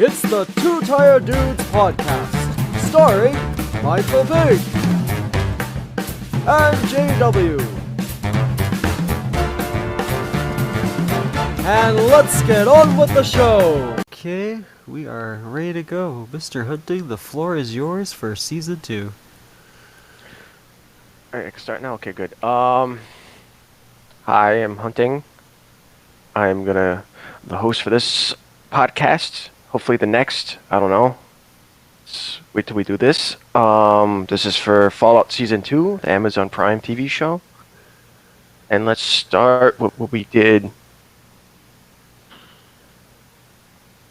It's the Two Tired Dudes podcast, starring Mindful Pig and JW. And let's get on with the show. Okay, we are ready to go. Mr. Hunting, the floor is yours for season 2. Alright, I can start now? Okay, good. Hi, I'm Hunting. I'm the host for this podcast. Hopefully the next, I don't know. Let's wait till we do this. This is for Fallout Season 2, the Amazon Prime TV show. And let's start with what we did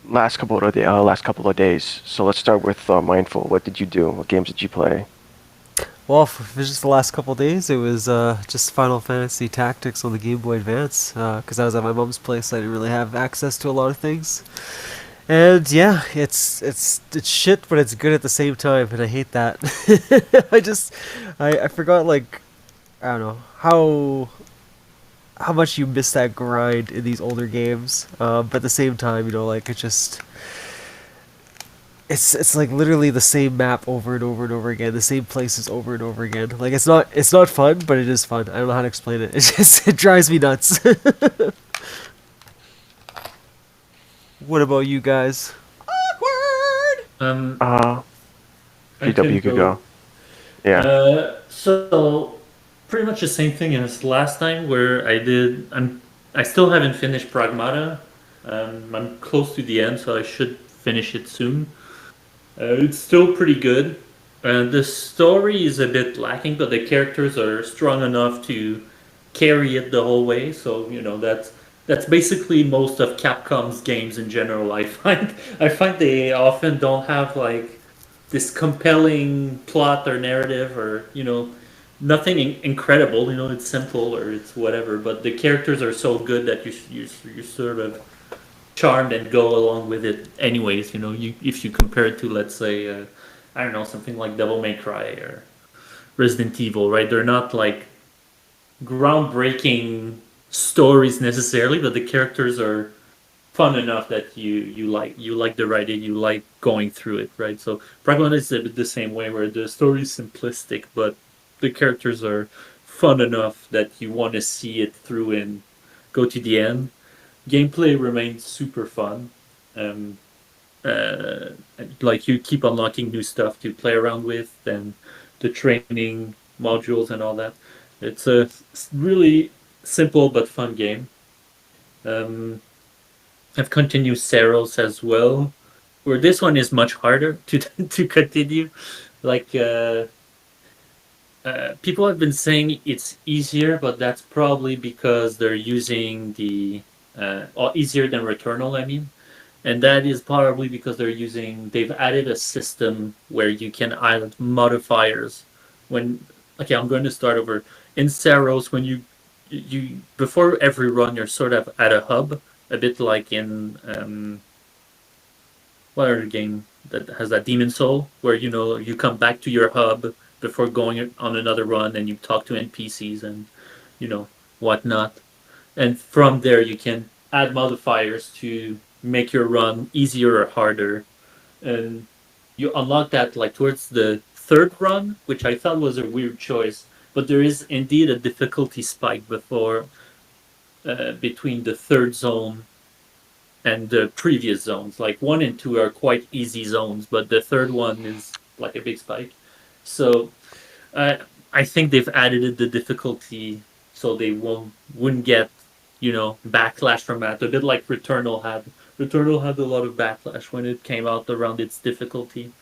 last couple of days. So let's start with Mindful. What did you do? What games did you play? Well, if it was just the last couple days, it was just Final Fantasy Tactics on the Game Boy Advance, because I was at my mom's place. I didn't really have access to a lot of things. And yeah, it's shit, but it's good at the same time, and I hate that. I forgot, like, I don't know how much you miss that grind in these older games. But at the same time, you know, like, it's like literally the same map over and over and over again, the same places over and over again. Like, it's not fun, but it is fun. I don't know how to explain it. It drives me nuts. What about you guys? Awkward. GW, you could go. Yeah. So pretty much the same thing as last time, where I still haven't finished Pragmata. I'm close to the end, so I should finish it soon. It's still pretty good. The story is a bit lacking, but the characters are strong enough to carry it the whole way. So that's basically most of Capcom's games in general. I find they often don't have like this compelling plot or narrative, or nothing incredible. It's simple or it's whatever, but the characters are so good that you sort of charmed and go along with it anyways. If you compare it to, let's say, I don't know, something like Devil May Cry or Resident Evil, right? They're not like groundbreaking stories necessarily, but the characters are fun enough that you like the writing, you like going through it, right? So Pragmata is a bit the same way, where the story is simplistic, but the characters are fun enough that you want to see it through and go to the end. Gameplay remains super fun. Like, you keep unlocking new stuff to play around with, and the training modules and all that. It's a really simple but fun game. I've continued Seros as well, where this one is much harder to to continue. Like, people have been saying it's easier, but that's probably because they're using the or easier than Returnal, I mean. And that is probably because they've added a system where you can add modifiers. Okay, I'm going to start over. In Seros, when you before every run, you're sort of at a hub, a bit like in what other game that has that Demon Soul, where you come back to your hub before going on another run, and you talk to NPCs and whatnot. And from there, you can add modifiers to make your run easier or harder. And you unlock that like towards the third run, which I thought was a weird choice. But there is indeed a difficulty spike between the third zone and the previous zones. Like 1 and 2 are quite easy zones, but the third one is like a big spike. So I think they've added the difficulty so they wouldn't get backlash from that. A bit like Returnal had. Returnal had a lot of backlash when it came out around its difficulty.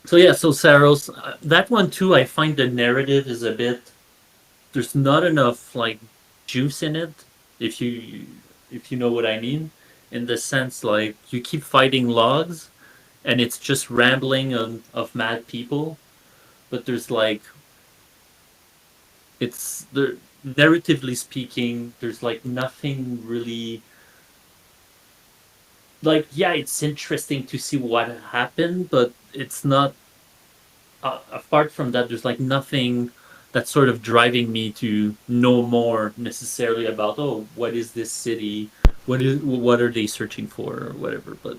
So Saros, that one too, I find the narrative is a bit, there's not enough like juice in it, if you know what I mean, in the sense, like, you keep fighting logs and it's just rambling of mad people, but there's like, it's there, narratively speaking, there's like nothing really, like, yeah, it's interesting to see what happened, but it's not, apart from that, there's like nothing that's sort of driving me to know more necessarily about, oh, what is this city? what are they searching for or whatever. But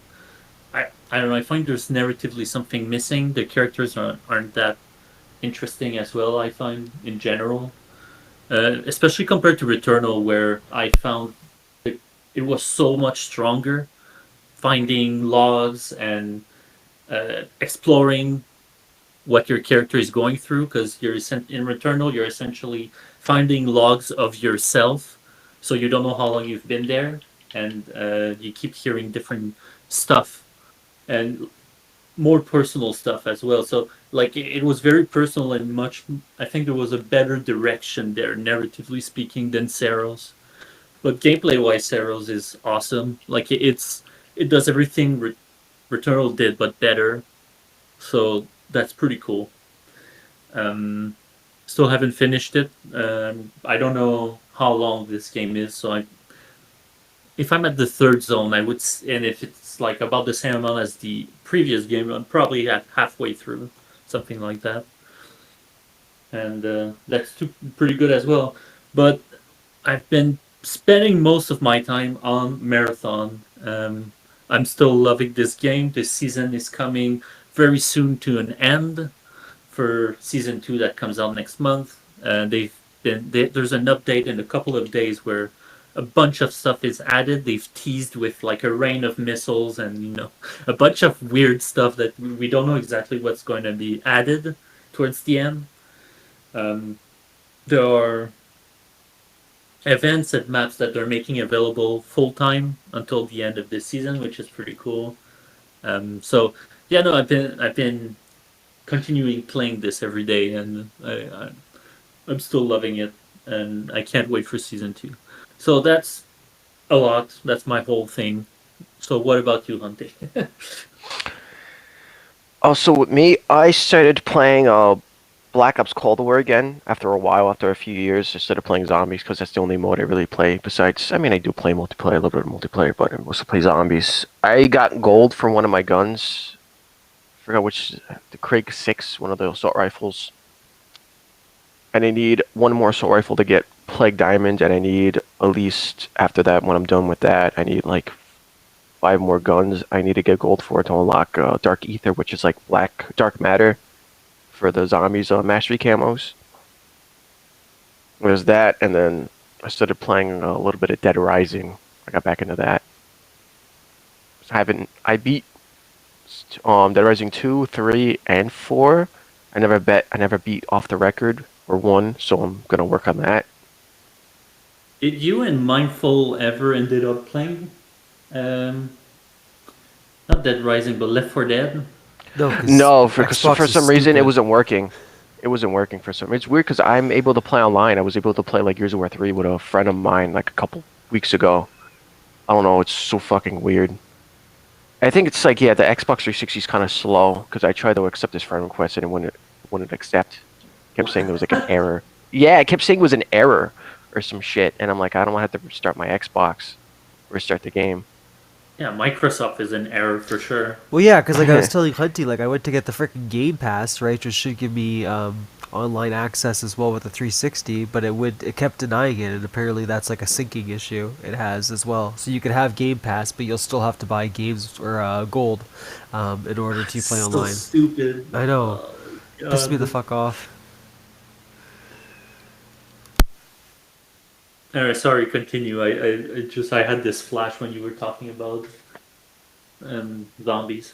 I don't know. I find there's narratively something missing. The characters aren't that interesting as well. I find in general, especially compared to Returnal, where I found it was so much stronger. Finding logs and exploring what your character is going through, because in Returnal you're essentially finding logs of yourself, so you don't know how long you've been there, and you keep hearing different stuff and more personal stuff as well. So like it was very personal and much. I think there was a better direction there, narratively speaking, than Seros. But gameplay wise, Seros is awesome. Like it does everything Returnal did, but better. So that's pretty cool. Um, Still haven't finished it. I don't know how long this game is, so if I'm at the third zone, and if it's like about the same amount as the previous game, I'm probably at halfway through, something like that, and that's pretty good as well. But I've been spending most of my time on Marathon. I'm still loving this game. This season is coming very soon to an end for season 2 that comes out next month. There's an update in a couple of days where a bunch of stuff is added. They've teased with like a rain of missiles and a bunch of weird stuff that we don't know exactly what's going to be added towards the end. There are events and maps that they're making available full time until the end of this season, which is pretty cool. So yeah, no, I've been continuing playing this every day, and I'm still loving it, and I can't wait for season 2. So that's a lot. That's my whole thing. So what about you, Hunting? Also, with me, I started playing Black Ops Cold War again after a while, after a few years. I started playing zombies because that's the only mode I really play. Besides, I mean, I do play multiplayer, a little bit of multiplayer, but I mostly play zombies. I got gold from one of my guns. I forgot which, the Craig 6, one of the assault rifles. And I need one more assault rifle to get Plague Diamond, and I need at least, after that, when I'm done with that, I need like 5 more guns. I need to get gold for it to unlock Dark Ether, which is like dark matter for the zombies mastery camos. There's that, and then I started playing a little bit of Dead Rising. I got back into that. I beat Dead Rising 2, 3, and 4. I never beat Off the Record or 1, so I'm gonna work on that. Did you and Mindful ever ended up playing? Um, Not Dead Rising, but Left 4 Dead? No, for Xbox is some reason stupid. it wasn't working. It wasn't working for some. It's weird because I'm able to play online. I was able to play like Gears of War 3 with a friend of mine like a couple weeks ago. I don't know. It's so fucking weird. I think it's like, yeah, the Xbox 360 is kind of slow because I tried to accept this friend request and it wouldn't accept. Kept saying there was like an error. Yeah, it kept saying it was an error or some shit, and I'm like, I don't want to have to restart my Xbox, restart the game. Yeah, Microsoft is an error for sure. Well, yeah, because like I was telling Hunty, like I went to get the freaking Game Pass, right, which should give me online access as well with the 360, but it kept denying it, and apparently that's like a syncing issue it has as well. So you could have Game Pass, but you'll still have to buy games or gold in order to play So online. stupid. I know. Oh, Pissed me the God. fuck off. Alright, sorry, continue. I had this flash when you were talking about zombies.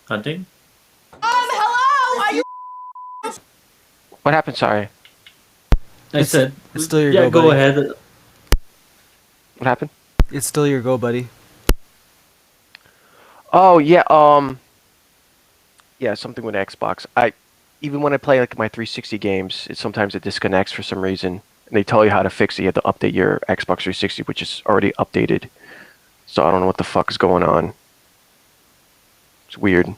Hunting? Hello? Are you? What happened? Sorry. I said, It's still your yeah, go, go buddy. ahead. What happened? It's still your go, buddy. Oh yeah. Yeah, something with Xbox. Even when I play like my 360 games, sometimes it disconnects for some reason. And they tell you how to fix it. You have to update your Xbox 360, which is already updated. So I don't know what the fuck is going on. It's weird.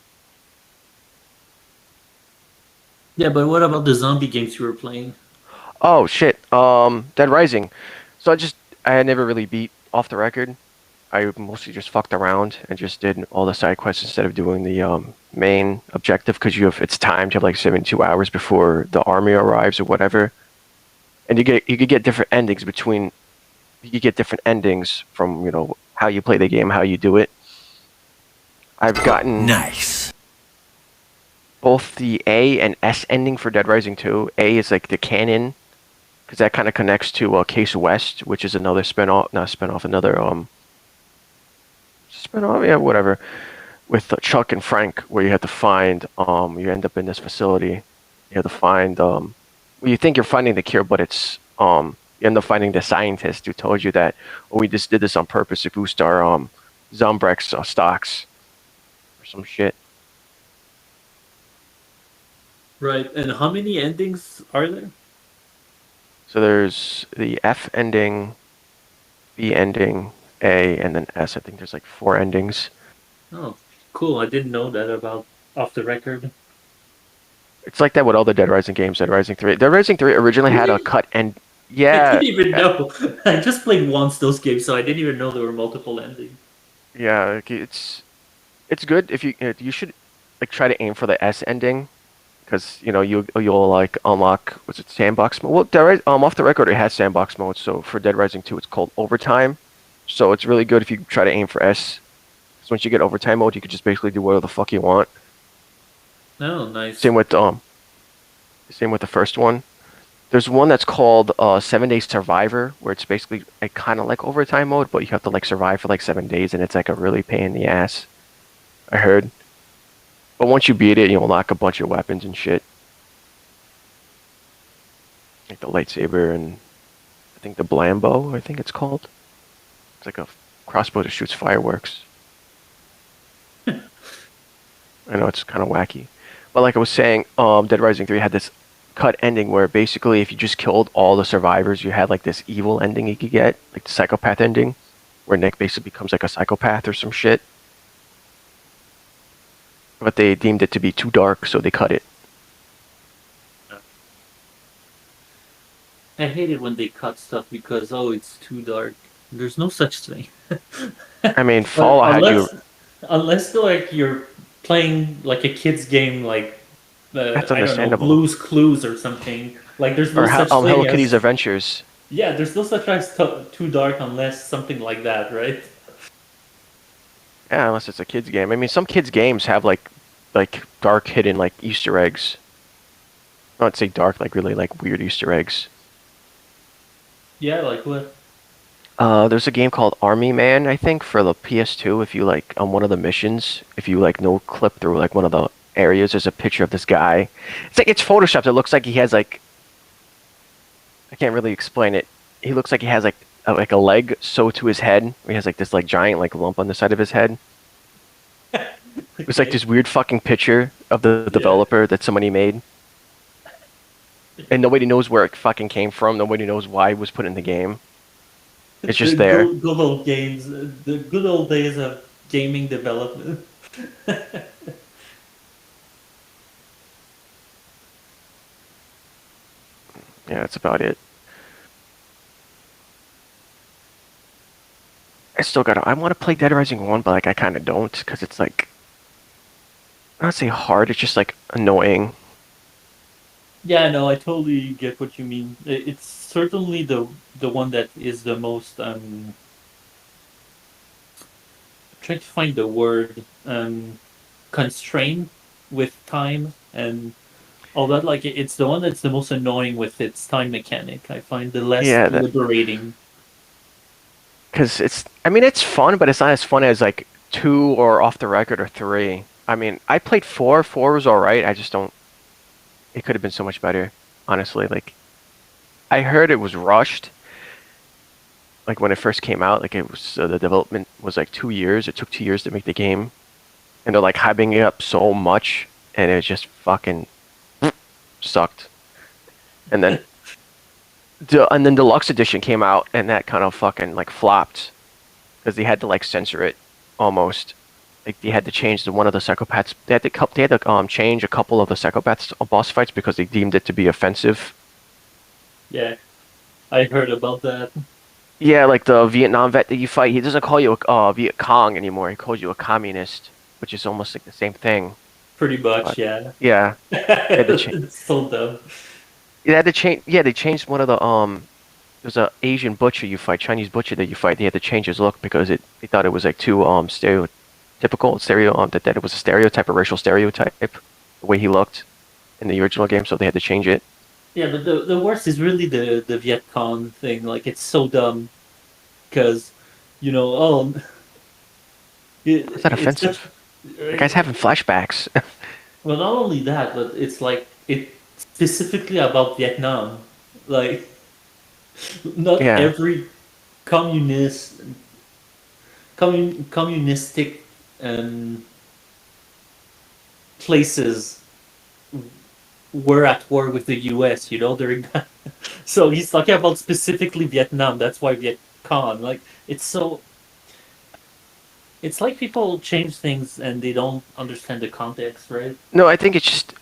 Yeah, but what about the zombie games you were playing? Oh shit. Dead Rising. So I had never really beat Off the Record. I mostly just fucked around and just did all the side quests instead of doing the main objective because it's timed. You have like 72 hours before the army arrives or whatever. and you could get different endings between. You could get different endings from how you play the game, how you do it. I've gotten Nice. both the A and S ending for Dead Rising 2. A is like the canon, because that kind of connects to Case West, which is another spinoff, not spinoff, another spinoff, yeah, whatever, with Chuck and Frank, where you have to find, you end up in this facility, you have to find, well, you think you're finding the cure, but it's, you end up finding the scientist who told you that, oh, we just did this on purpose to boost our, Zombrex stocks, or some shit. Right. And how many endings are there? So there's the F ending, B ending, A, and then S. I think there's like 4 endings. Oh, cool. I didn't know that about Off the Record. It's like that with all the Dead Rising games. Dead Rising 3. Dead Rising 3 originally had a cut end. I Yeah, didn't even know. I just played once those games, so I didn't even know there were multiple endings. yeah. It's good if you should like try to aim for the S ending, because you'll like unlock, what's it, sandbox mode. Well, off the record it has sandbox mode. So for Dead Rising 2 it's called overtime. So it's really good if you try to aim for S. So once you get overtime mode, you can just basically do whatever the fuck you want. Oh, nice. Same with the first one. There's one that's called 7 Days Survivor, where it's basically kind of like overtime mode, but you have to like survive for like 7 days, and it's like a really pain in the ass, I heard. But once you beat it, you unlock a bunch of weapons and shit, like the lightsaber and I think the Blambo, I think it's called. It's like a crossbow that shoots fireworks. I know it's kind of wacky, but like I was saying, Dead Rising 3 had this cut ending where basically if you just killed all the survivors, you had like this evil ending you could get, like the psychopath ending, where Nick basically becomes like a psychopath or some shit. But they deemed it to be too dark, so they cut it. I hate it when they cut stuff because, oh, it's too dark. There's no such thing. I mean, But Fallout had you. unless like you're playing like a kid's game, like That's I don't know, understandable. Blue's Clues or something. Like there's no Or such Hello thing Kitty's as Adventures. yeah, there's no such thing as too dark unless something like that, right? Yeah, unless it's a kid's game. I mean, some kids' games have like dark hidden like Easter eggs. Not say dark, like really like weird Easter eggs. Yeah, like what? There's a game called Army Man, I think, for the PS2. If you like on one of the missions, if you like no clip through like one of the areas, there's a picture of this guy. It's photoshopped. It looks like he has like, I can't really explain it. He looks like he has like a leg sewed to his head. He has like this like giant like lump on the side of his head. It's like Okay. this weird fucking picture of the Yeah. developer that somebody made. And nobody knows where it fucking came from. Nobody knows why it was put in the game. It's just The there. good old games, the good old days of gaming development. Yeah, that's about it. I want to play Dead Rising 1, but like I kind of don't, because it's like, I don't say hard, it's just like annoying. Yeah, no, I totally get what you mean. It's certainly the one that is the most trying to find the word constrained with time and all that. Like it's the one that's the most annoying with its time mechanic. I find the less Yeah, liberating. because I mean, it's fun, but it's not as fun as like 2 or Off the Record or 3. I mean, I played 4. 4 was alright, I just don't, it could have been so much better, honestly. Like, I heard it was rushed. Like when it first came out, like it was the development was like 2 years. It took 2 years to make the game, and they're like hyping it up so much, and it just fucking sucked. And then deluxe edition came out, and that kind of fucking like flopped because they had to like censor it almost. Like they had to change one of the psychopaths. They had to change a couple of the psychopaths boss fights because they deemed it to be offensive. Yeah, I heard about that. Yeah, like the Vietnam vet that you fight, he doesn't call you a Viet Cong anymore. He calls you a communist, which is almost like the same thing. Pretty much, But yeah. yeah, had to change. It's so dumb. They had to change. Yeah, they changed one of the There's a Asian butcher you fight, Chinese butcher that you fight. They had to change his look because they thought it was like too stereotypical, that it was a stereotype, a racial stereotype, the way he looked in the original game. So they had to change it. Yeah, but the worst is really the Viet Cong thing. Like, it's so dumb because, How's that it's offensive? just The guy's having flashbacks. well, not only that, but it's like it specifically about Vietnam. Like, not Yeah, every communist communistic um, places were at war with the U.S. During that. So he's talking about specifically Vietnam. That's why Viet Cong. Like, it's so. It's like people change things and they don't understand the context, right? no, I think it's just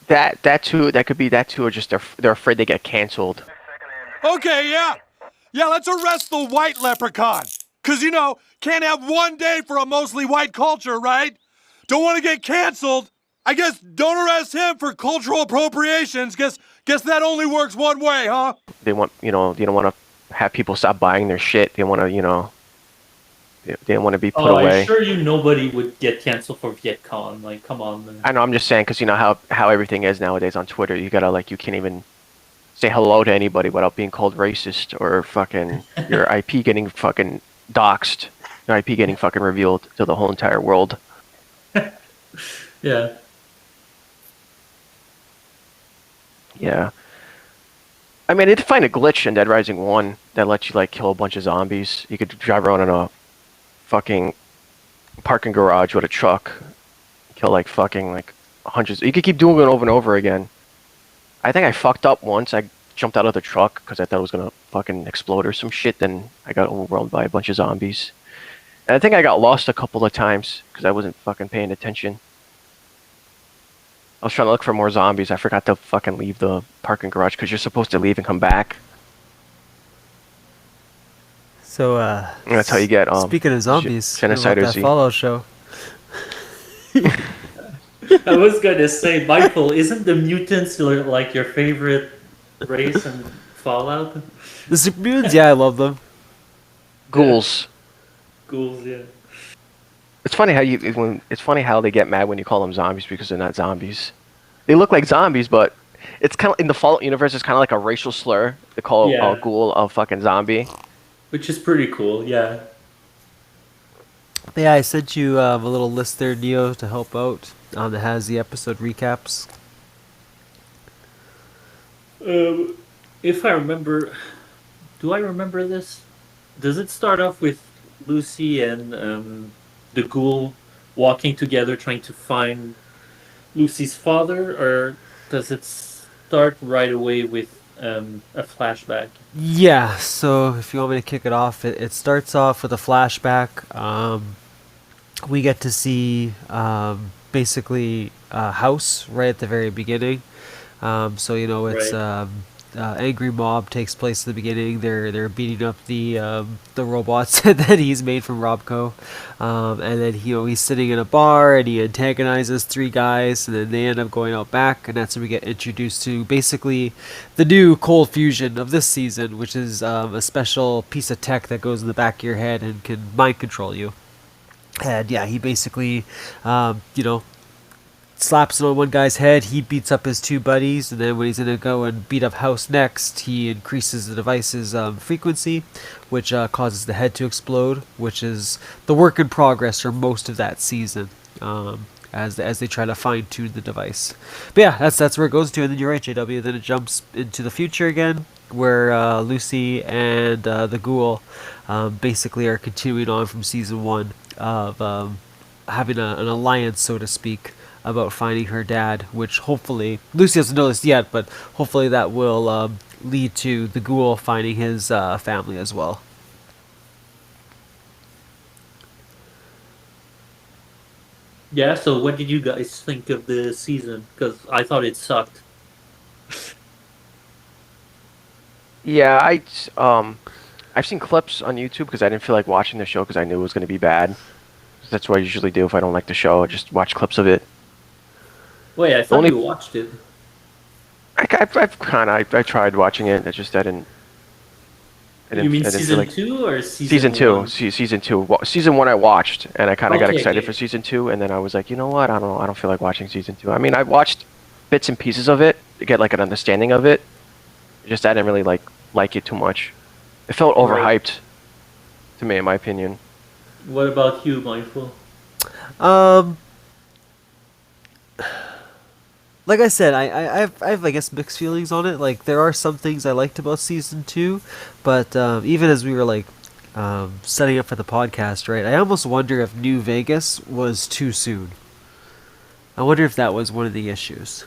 that too. That could be that too, or just they're afraid they get canceled. Okay, yeah. Yeah, let's arrest the white leprechaun. Cause can't have one day for a mostly white culture, right? Don't want to get canceled. I guess don't arrest him for cultural appropriations. Guess that only works one way, huh? They want, they don't want to have people stop buying their shit. They want to, they don't want to be put Oh, I away. assure you nobody would get canceled for Viet Cong. Like, come on, man. I know. I'm just saying because you know how everything is nowadays on Twitter. You gotta you can't even say hello to anybody without being called racist or fucking your IP getting fucking doxxed. Your IP getting fucking revealed to the whole entire world. Yeah. Yeah. I mean, I did find a glitch in Dead Rising 1 that lets you kill a bunch of zombies. You could drive around in a fucking parking garage with a truck, kill fucking hundreds. You could keep doing it over and over again. I think I fucked up once. I jumped out of the truck because I thought it was gonna fucking explode or some shit. Then I got overwhelmed by a bunch of zombies. And I think I got lost a couple of times because I wasn't fucking paying attention. I was trying to look for more zombies. I forgot to fucking leave the parking garage because you're supposed to leave and come back. So, And that's how you get speaking of zombies, genocide what or about Z. that Fallout show? I was gonna say, Michael, isn't the mutants like your favorite race in Fallout? The super mutants, yeah, I love them. Ghouls. Ghouls, yeah. It's funny how they get mad when you call them zombies because they're not zombies. They look like zombies, but it's kind of in the Fallout universe. It's kind of like a racial slur to call Yeah. a ghoul a fucking zombie. Which is pretty cool, yeah. But yeah, I sent you a little list there, Neo, to help out. That has the episode recaps. If I remember, do I remember this? Does it start off with Lucy and the ghoul walking together trying to find Lucy's father, or does it start right away with a flashback? Yeah, so if you want me to kick it off, it starts off with a flashback. We get to see basically a house right at the very beginning. So it's Right. angry mob takes place at the beginning. They're beating up the robots that he's made from Robco, and then he's sitting in a bar and he antagonizes three guys, and then they end up going out back, and that's when we get introduced to basically the new cold fusion of this season, which is a special piece of tech that goes in the back of your head and can mind control you. And yeah, he basically, slaps it on one guy's head, he beats up his two buddies, and then when he's gonna go and beat up House next, he increases the device's frequency, which causes the head to explode, which is the work in progress for most of that season, as they try to fine tune the device. But yeah, that's where it goes to, and then you're right, JW. Then it jumps into the future again, where Lucy and the Ghoul basically are continuing on from season one of having an alliance, so to speak, about finding her dad, which hopefully Lucy doesn't know this yet, but hopefully that will lead to the Ghoul finding his family as well. Yeah, so what did you guys think of the season? Because I thought it sucked. Yeah, I've seen clips on YouTube because I didn't feel like watching the show because I knew it was going to be bad. That's what I usually do if I don't like the show. I just watch clips of it. Wait, I thought Only- you watched it. I tried watching it. I didn't. You mean I didn't feel season like 2 or season season 2. 1? Season 2. Season 1 I watched, and I kind of got excited Okay. for season 2, and then I was like, you know what? I don't know. I don't feel like watching season 2. I mean, I watched bits and pieces of it to get like an understanding of it. Just I didn't really like it too much. It felt Right. overhyped to me, in my opinion. What about you, Mindful? Um, like I said, I have I guess mixed feelings on it. Like there are some things I liked about season 2, but even as we were like setting up for the podcast, right? I almost wonder if New Vegas was too soon. I wonder if that was one of the issues.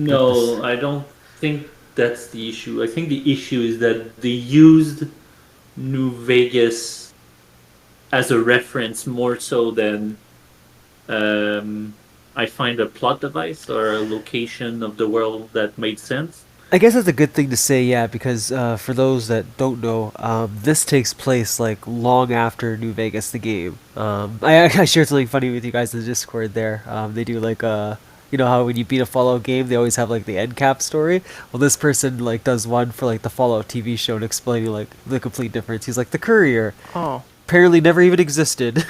That this. No, I don't think that's the issue. I think the issue is that they used New Vegas as a reference more so than um, I find a plot device or a location of the world that made sense. I guess that's a good thing to say, yeah, because for those that don't know, this takes place like long after New Vegas, the game. I shared something funny with you guys in the Discord there. They do like you know how when you beat a Fallout game, they always have like the end cap story. Well, this person like does one for like the Fallout TV show and explaining like the complete difference. He's like the courier Oh. apparently never even existed.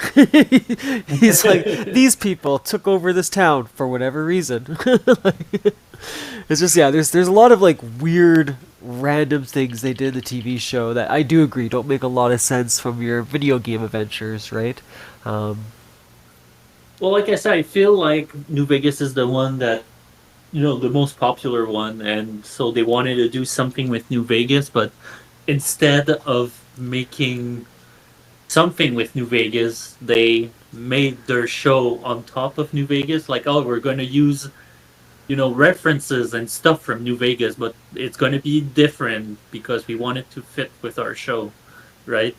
He's like, these people took over this town for whatever reason. Like, it's just yeah, there's a lot of like weird random things they did in the TV show that I do agree don't make a lot of sense from your video game adventures, right? Um, Well, like I said, I feel like New Vegas is the one that, the most popular one, and so they wanted to do something with New Vegas, but instead of making something with New Vegas, they made their show on top of New Vegas. Like, oh, we're going to use, references and stuff from New Vegas, but it's going to be different because we want it to fit with our show, right?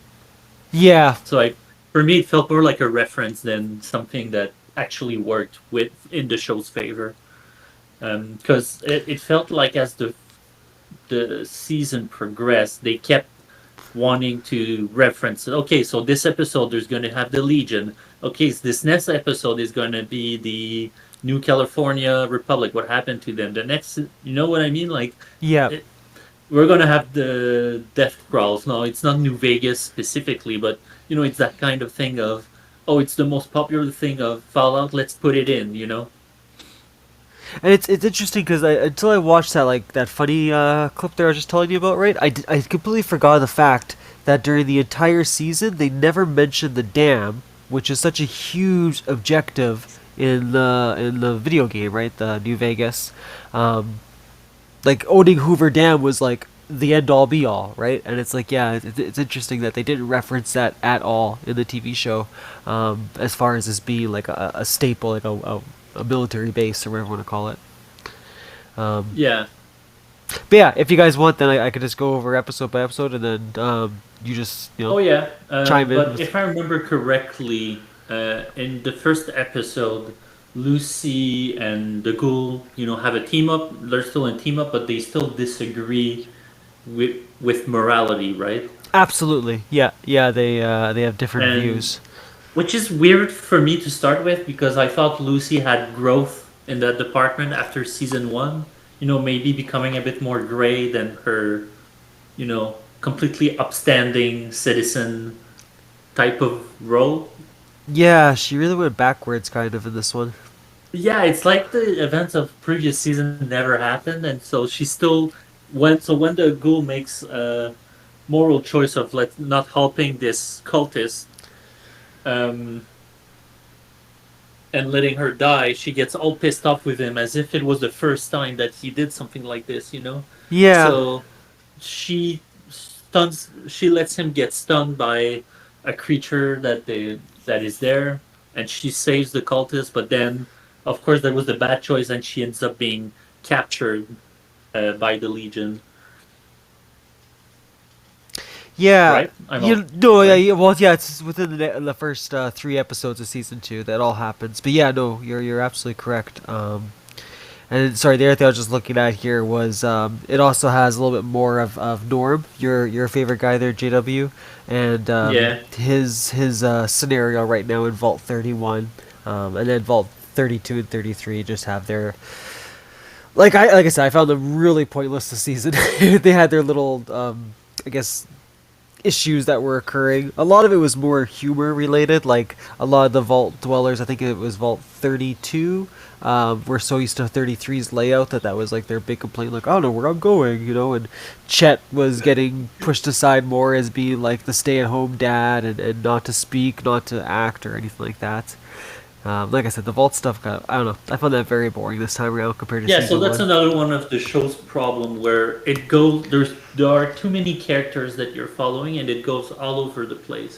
yeah, So for me, it felt more like a reference than something that actually worked with in the show's favor. Because it felt like as the season progressed, they kept wanting to reference it. Okay, so this episode there's going to have the Legion. Okay, so this next episode is going to be the New California Republic. What happened to them? The next, you know what I mean? Like, yeah. it, we're going to have the Deathclaws. No, it's not New Vegas specifically, but it's that kind of thing of, oh, it's the most popular thing of Fallout. Let's put it in. And it's interesting because until I watched that like that funny clip there I was just telling you about, right? I completely forgot the fact that during the entire season they never mentioned the dam, which is such a huge objective in the video game, right? The New Vegas, like owning Hoover Dam was like the end all be all, right? And it's like yeah, it's interesting that they didn't reference that at all in the TV show, as far as this being like a staple, like a military base or whatever you want to call it. Yeah. But yeah, if you guys want, then I could just go over episode by episode, and then you just Oh yeah, chime in. but if I remember correctly, in the first episode, Lucy and the Ghoul, have a team up. They're still in team up, but they still disagree with morality, right? Absolutely, yeah, yeah. They have different And views. which is weird for me to start with because I thought Lucy had growth in that department after season one. Maybe becoming a bit more gray than her, completely upstanding citizen type of role. Yeah, she really went backwards kind of in this one. Yeah, it's like the events of previous season never happened, and so she still when the ghoul makes a moral choice of not helping this cultist, um, and letting her die, she gets all pissed off with him as if it was the first time that he did something like this. Yeah, So she lets him get stunned by a creature that is there, and she saves the cultist, but then of course that was the bad choice and she ends up being captured by the Legion. yeah. Right? I'm You all no, yeah, right. yeah. Well, yeah. It's within the first 3 episodes of season 2 that all happens. But yeah, no, you're absolutely correct. And sorry, the other thing I was just looking at here was it also has a little bit more of Norm, your favorite guy there, JW, and Yeah. his scenario right now in Vault 31, and then Vault 32 and 33 just have their like I said, I found them really pointless this season. They had their little, I guess, issues that were occurring. A lot of it was more humor related, like a lot of the vault dwellers, I think it was Vault 32, were so used to 33's layout that was like their big complaint, like, I don't know where I'm going, and Chet was getting pushed aside more as being like the stay-at-home dad, and not to speak, not to act or anything like that. Like I said, the vault stuff I don't know, I found that very boring this time around compared to Yeah, season so that's one. another one of the show's problem where there are too many characters that you're following and it goes all over the place.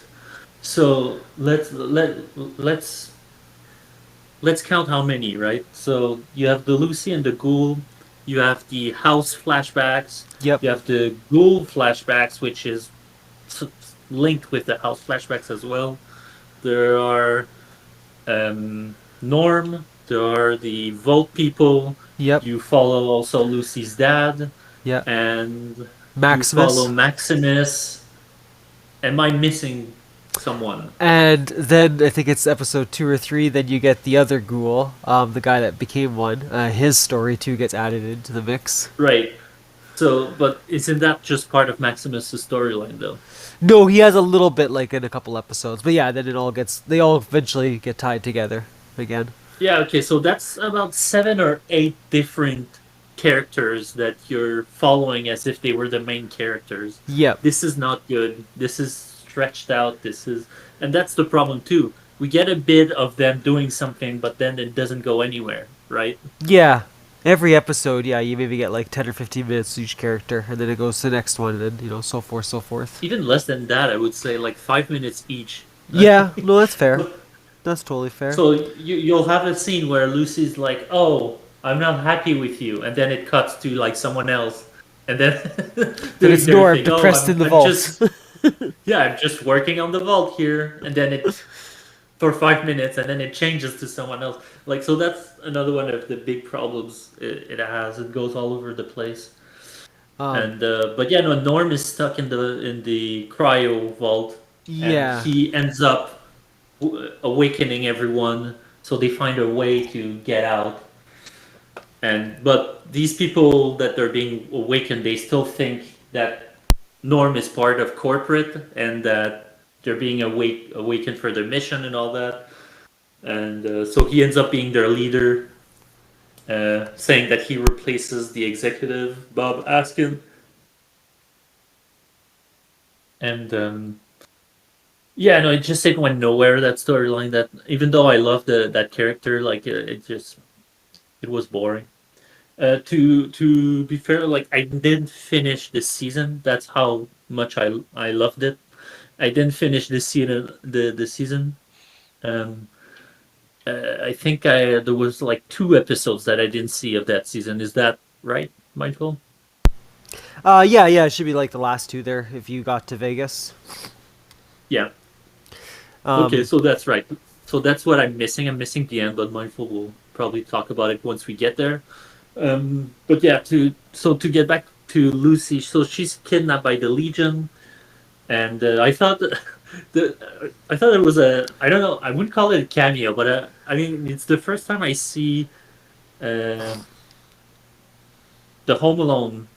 So let's count how many, right? So you have the Lucy and the Ghoul, you have the house flashbacks, Yep. you have the Ghoul flashbacks, which is linked with the house flashbacks as well. There are Norm, there are the Vault people. Yep. You follow also Lucy's dad, Yep. and you Maximus. follow Maximus. Am I missing someone? And then I think it's episode 2 or 3. Then you get the other ghoul, the guy that became one. His story too gets added into the mix. Right. So, but isn't that just part of Maximus's storyline, though? No, he has a little bit like in a couple episodes, but yeah, then they all eventually get tied together again. Yeah. Okay. So that's about 7 or 8 different characters that you're following as if they were the main characters. Yep. This is not good. This is stretched out. And that's the problem too. We get a bit of them doing something, but then it doesn't go anywhere, right? Yeah. Every episode, yeah, you maybe get like 10 or 15 minutes to each character, and then it goes to the next one, and then, so forth, so forth. Even less than that, I would say, like 5 minutes each. Yeah, no, that's fair. That's totally fair. So you'll have a scene where Lucy's like, "Oh, I'm not happy with you," and then it cuts to like someone else, and then Then it's Norm, depressed in the vault. I'm just working on the vault here, and then it for 5 minutes, and then it changes to someone else. Like, so that's another one of the big problems it has. It goes all over the place. And but yeah, no, Norm is stuck in the cryo vault, Yeah. and he ends up awakening everyone. So they find a way to get out. But these people that are being awakened, they still think that Norm is part of corporate and that they're being awakened for their mission and all that. And so he ends up being their leader, saying that he replaces the executive, Bob Askin. And yeah, no, it just went nowhere, that storyline. That even though I love that character, like it was boring. To be fair, like I didn't finish this season. That's how much I loved it. I didn't finish this season. The season. I think there was like 2 episodes that I didn't see of that season. Is that right, Mindful? Yeah, it should be like the last 2 there if you got to Vegas. Yeah. Okay, so that's right. So that's what I'm missing. I'm missing the end, but Mindful will probably talk about it once we get there. But yeah, to get back to Lucy, so she's kidnapped by the Legion, and I thought I thought it was I don't know, I wouldn't call it a cameo, but I mean it's the first time I see the Home Alone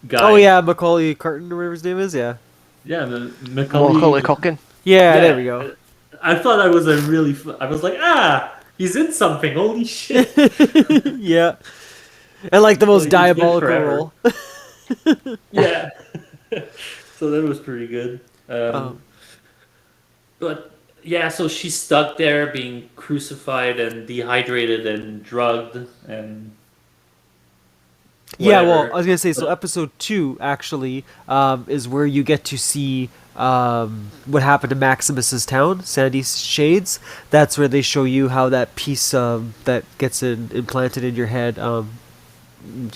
guy. Oh yeah, Macaulay Culkin or whatever his name is. Yeah. Yeah, Macaulay Culkin. Yeah, there we go. I thought I was I was like, he's in something. Holy shit! Yeah. And like the most Well, he's been diabolical forever. role. Yeah. So that was pretty good. But yeah, so she's stuck there being crucified and dehydrated and drugged and Yeah, well, whatever. I was gonna say, so episode 2 actually is where you get to see what happened to Maximus's town, Sandy Shades. That's where they show you how that piece that gets implanted in your head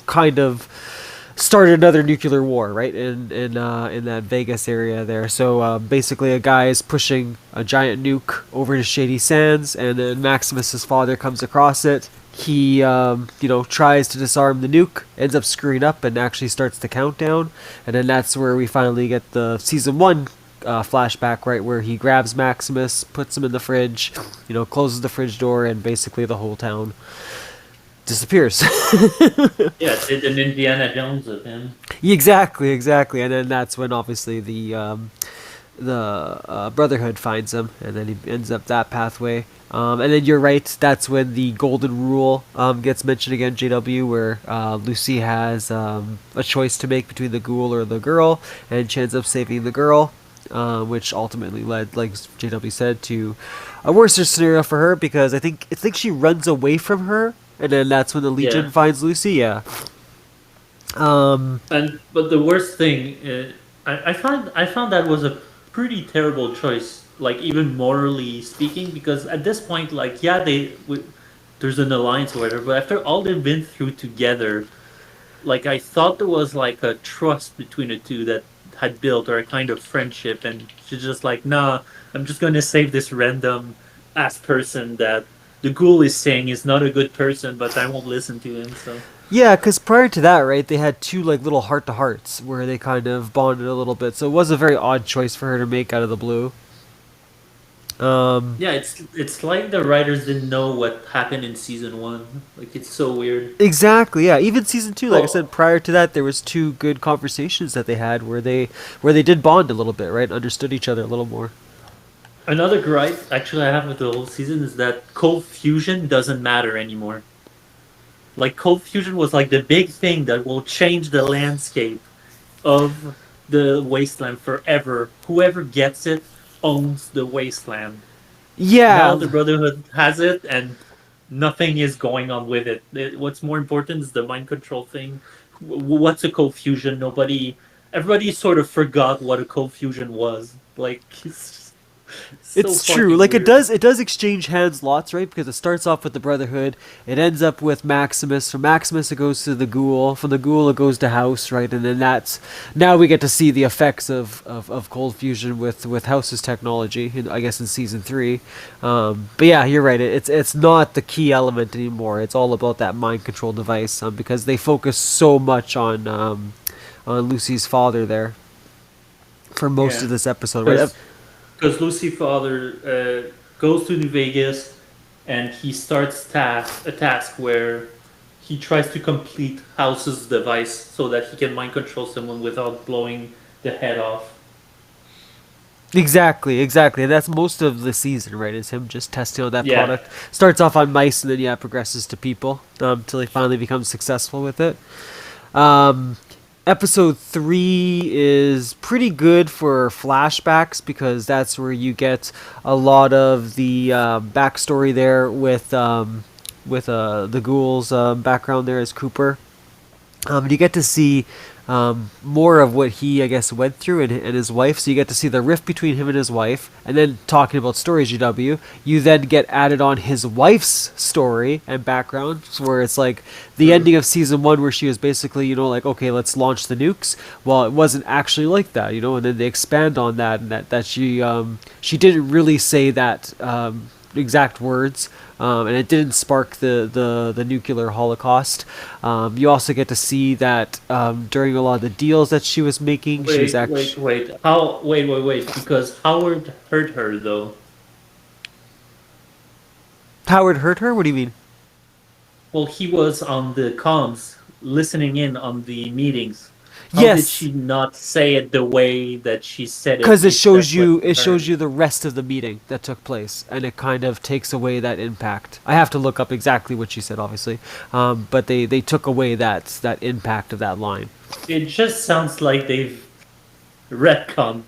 kind of started another nuclear war, right? In that Vegas area there. So basically, a guy is pushing a giant nuke over to Shady Sands, and then Maximus's father comes across it. He tries to disarm the nuke, ends up screwing up, and actually starts the countdown. And then that's where we finally get the season 1 flashback, right, where he grabs Maximus, puts him in the fridge, closes the fridge door, and basically the whole town disappears. Yeah, did an Indiana Jones of him. Exactly, and then that's when obviously the Brotherhood finds him, and then he ends up that pathway. And then you're right, that's when the Golden Rule gets mentioned again, JW, where Lucy has a choice to make between the ghoul or the girl, and she ends up saving the girl, which ultimately led, like JW said, to a worse scenario for her, because I think she runs away from her, and then that's when the Legion Yeah. finds Lucy. Yeah. But the worst thing, I found that was a pretty terrible choice. Like even morally speaking, because at this point, like yeah, there's an alliance or whatever. But after all they've been through together, like I thought there was like a trust between the two that had built, or a kind of friendship, and she's just like, nah, I'm just gonna save this random ass person that the ghoul is saying is not a good person, but I won't listen to him. So. Yeah, because prior to that, right, they had two like little heart-to-hearts where they kind of bonded a little bit. So it was a very odd choice for her to make out of the blue. Yeah, it's like the writers didn't know what happened in season one. Like it's so weird. Exactly. Yeah. Even season two, like I Oh, said, prior to that, there was two good conversations that they had where they did bond a little bit, right? Understood each other a little more. another gripe actually I have with the whole season is that cold fusion doesn't matter anymore. Like cold fusion was like the big thing that will change the landscape of the wasteland forever. Whoever gets it owns the wasteland. Now Yeah. the Brotherhood has it, and nothing is going on with it. What's more important is the mind control thing. What's a cold fusion? Everybody sort of forgot what a cold fusion was. Like, it's so It's true. fucking Like weird. it does exchange hands lots, right? Because it starts off with the Brotherhood, it ends up with Maximus. From Maximus, it goes to the Ghoul. From the Ghoul, it goes to House, right? And then that's now we get to see the effects of cold fusion with House's technology. I guess in season 3. But yeah, you're right. It's not the key element anymore. It's all about that mind control device, because they focus so much on Lucy's father there for most Yeah, of this episode, right? because Lucy Father goes to New Vegas, and he starts a task where he tries to complete House's device so that he can mind control someone without blowing the head off. Exactly. And that's most of the season, right? Is him just testing out that Yeah. product. Starts off on mice and then progresses to people until he finally becomes successful with it. Um, Episode 3 is pretty good for flashbacks because that's where you get a lot of the backstory there with the Ghoul's background there as Cooper. You get to see more of what he, I guess, went through and his wife. So you get to see the rift between him and his wife. And then talking about stories, GW, you then get added on his wife's story and background, where it's like the ending of season 1 where she was basically, like, okay, let's launch the nukes. Well, it wasn't actually like that, and then they expand on that, and that she didn't really say that exact words, and it didn't spark the nuclear holocaust. You also get to see that during a lot of the deals that she was making, she was actually Wait. How? Wait. Because Howard hurt her, though. Howard hurt her. What do you mean? Well, he was on the comms, listening in on the meetings. How did Yes, she not say it the way that she said it? because it If shows that's what you she heard? the rest of the meeting that took place, and it kind of takes away that impact. I have to look up exactly what she said, obviously, but they took away that impact of that line. It just sounds like they've retconned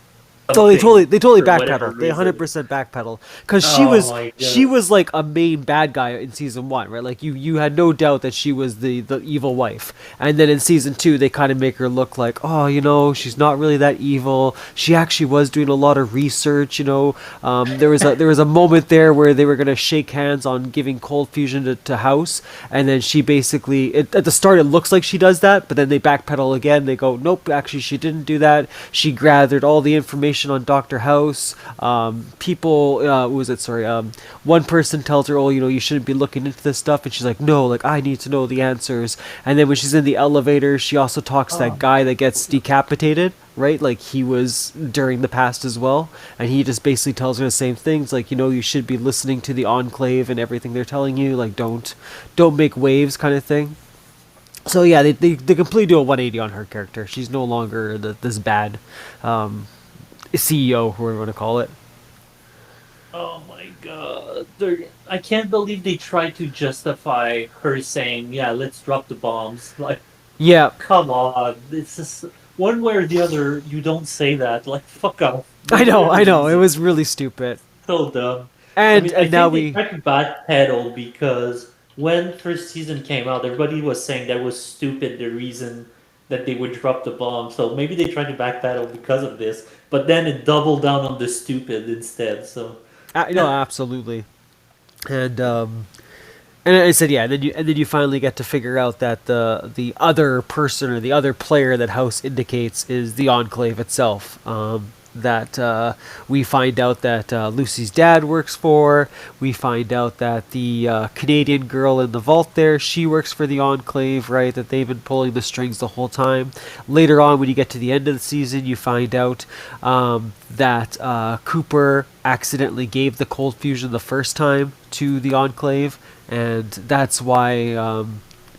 So something they totally for whatever backpedal. They reason. 100% backpedal because Oh my she god. was like a main bad guy in season 1, right? Like you had no doubt that she was the evil wife, and then in season 2 they kind of make her look like, oh, she's not really that evil. She actually was doing a lot of research. There was a moment there where they were gonna shake hands on giving cold fusion to House, and then she basically at the start it looks like she does that, but then they backpedal again. They go, nope, actually she didn't do that. She gathered all the information information on Dr. House. People, what was it? Sorry. One person tells her, "Oh, you shouldn't be looking into this stuff," and she's like, "No, like I need to know the answers." And then when she's in the elevator, she also talks to that guy that gets decapitated, right? Like he was during the past as well, and he just basically tells her the same things, like you should be listening to the Enclave and everything they're telling you, like don't make waves, kind of thing. So yeah, they completely do a 180 on her character. She's no longer this bad CEO, whatever you want to call it. Oh my god. I can't believe they tried to justify her saying, yeah, let's drop the bombs. Like, Yeah, come on. It's just one way or the other, you don't say that. Like, fuck off. I know, Whatever it reason. was really stupid. So dumb. I And mean, I and now think they we tried to backpedal because when first season came out, everybody was saying that was stupid, the reason that they would drop the bomb. So maybe they tried to backpedal because of this, but then it doubled down on the stupid instead. So no, absolutely. And I said, yeah. And then you finally get to figure out that the other person or the other player that House indicates is the Enclave itself. That we find out that Lucy's dad works for. We find out that the Canadian girl in the vault there, she works for the Enclave, right? That they've been pulling the strings the whole time. Later on, when you get to the end of the season, you find out that Cooper accidentally gave the cold fusion the first time to the Enclave, and that's why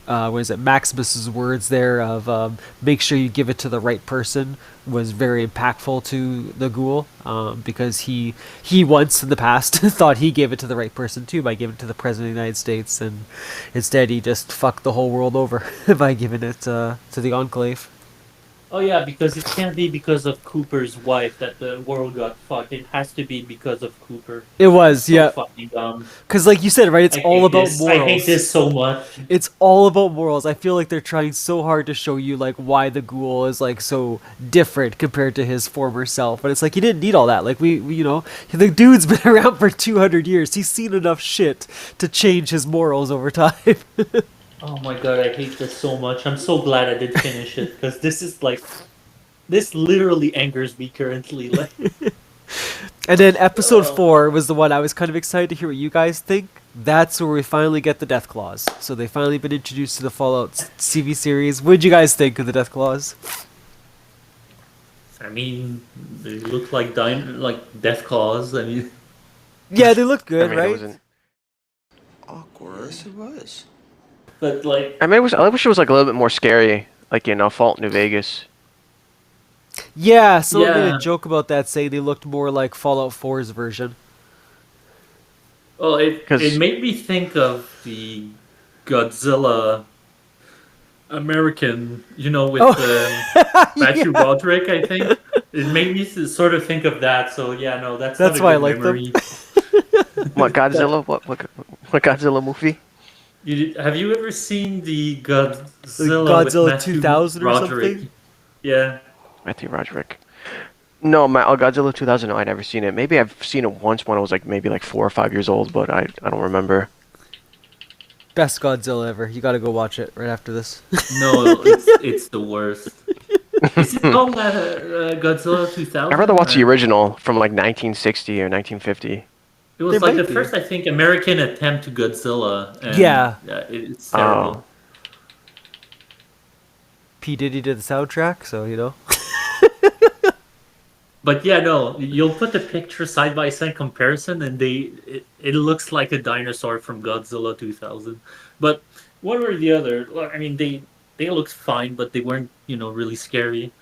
what is it, Maximus's words there of make sure you give it to the right person was very impactful to the Ghoul, because he once in the past thought he gave it to the right person too by giving it to the President of the United States, and instead he just fucked the whole world over by giving it to the Enclave. oh yeah, because it can't be because of Cooper's wife that the world got fucked. It has to be because of Cooper. It was, So yeah, fucking dumb. because like you said, right, it's I all hate about this. morals. I hate this so much. It's all about morals. I feel like they're trying so hard to show you like why the Ghoul is like so different compared to his former self, but it's like he didn't need all that. Like we the dude's been around for 200 years. He's seen enough shit to change his morals over time. Oh my god, I hate this so much. I'm so glad I did finish it because this is like, this literally angers me currently. Like, And then episode Oh. 4 was the one I was kind of excited to hear what you guys think. That's where we finally get the Deathclaws. So they've finally been introduced to the Fallout CV series. What did you guys think of the Deathclaws? I mean, they look like Deathclaws. I mean, Yeah, they look good, I mean, right? it wasn't. Awkward. Yes, it was. but like, I mean, I wish it was like a little bit more scary, like in Fault New Vegas. Yeah, someone made Yeah. a joke about that, saying they looked more like Fallout 4's version. well, it 'Cause- made me think of the Godzilla American, with Matthew Broderick, I think. It made me sort of think of that. So yeah, no, that's That's not a why I good like them. memory. What Godzilla? What Godzilla movie? Have you ever seen the Godzilla, Godzilla with Matthew 2000 or Broderick? something? Yeah. Matthew Roderick. No, Godzilla 2000. No, I never seen it. Maybe I've seen it once when I was like maybe like 4 or 5 years old, but I don't remember. Best Godzilla ever. You gotta go watch it right after this. No, it's the worst. Is it called Godzilla 2000? I'd rather watch the or- original from like 1960 or 1950. It was They like might the be. first, I think, American attempt to Godzilla. And, Yeah. It's terrible. Oh. P. Diddy did the soundtrack, so But yeah, no, you'll put the picture side by side comparison, and it looks like a dinosaur from Godzilla 2000. But one or the other, I mean, they looked fine, but they weren't, really scary.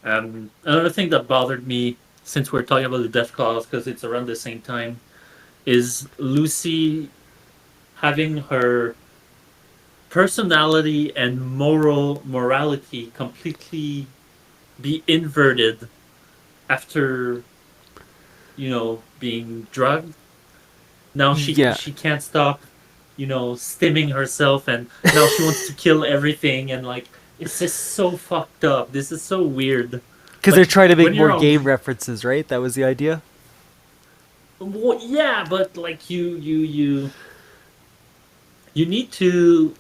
Another thing that bothered me, since we're talking about the Deathclaws, because it's around the same time, is Lucy having her personality and morality completely be inverted after being drugged. Now Yeah. she can't stop stimming herself, and now she wants to kill everything, and like, it's just so fucked up. This is so weird. because they're trying to make when you're more on- game references, right? That was the idea. Well, yeah, but like you need to,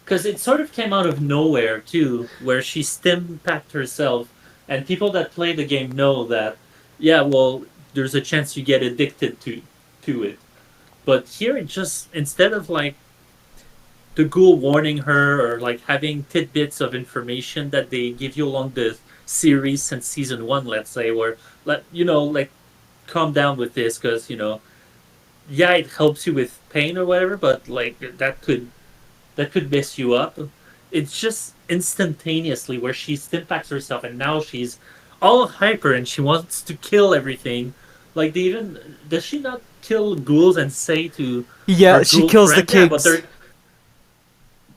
because it sort of came out of nowhere too, where she stim packed herself And people that play the game know that, yeah, well, there's a chance you get addicted to it. But here, it just, instead of like the ghoul warning her or like having tidbits of information that they give you along the series since season one, let's say, where like calm down with this because yeah, it helps you with pain or whatever, but like that could mess you up. It's just instantaneously where she stimpacks herself, and now she's all hyper and she wants to kill everything. Like, they even does she not kill ghouls and say to Yeah, her she ghoul kills the friend, yeah, but kings.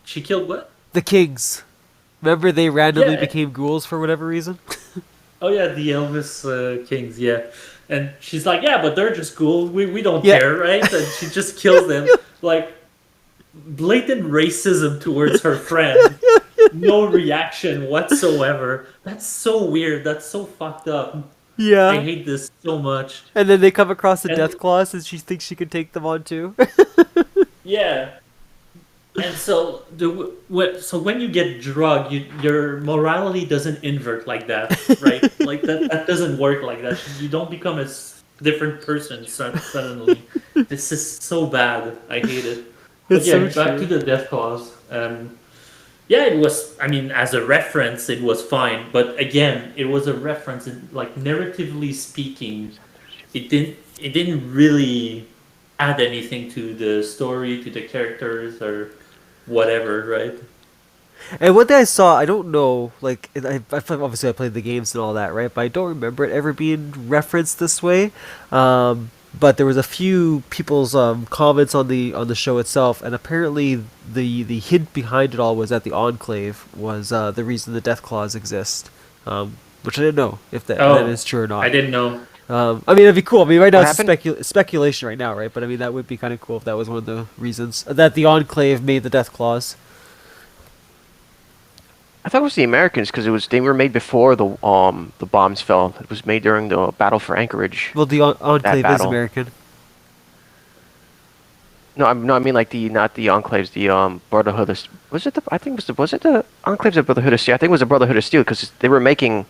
she killed what? The kings. Remember, they randomly Yeah. became ghouls for whatever reason? Oh yeah, the Elvis Kings, yeah. And she's like, yeah, but they're just ghouls. We don't Yeah. care, right? And she just kills them. Like, blatant racism towards her friend. No reaction whatsoever. That's so weird. That's so fucked up. I Yeah. hate this so much. And then they come across the And Deathclaws and she thinks she can take them on too. yeah. And so so when you get drugged, your morality doesn't invert like that, right? Like that doesn't work like that. You don't become a different person suddenly. This is so bad. I hate it. But It's yeah, so back to true. the death clause. Yeah, it was. I mean, as a reference, it was fine. But again, it was a reference. Like, narratively speaking, it didn't really add anything to the story, to the characters, or whatever, right? And one thing I saw, I don't know, like, obviously I played the games and all that, right? But I don't remember it ever being referenced this way. But there was a few people's comments on the show itself, and apparently the hint behind it all was that the Enclave was the reason the Death Claws exist. Which I didn't know if that is true or I not. didn't know. I mean, it'd be cool. I mean, right now What it's happened? speculation right now, right? But I mean, that would be kind of cool if that was one of the reasons that the Enclave made the Death Claws. I thought it was the Americans because they were made before the bombs fell. It was made during the battle for Anchorage. Well, the Enclave is battle. American. No, I mean like not the Enclaves, the Brotherhood. Was it the? I think was it the Enclaves or Brotherhood of Steel? I think it was the Brotherhood of Steel because they were making,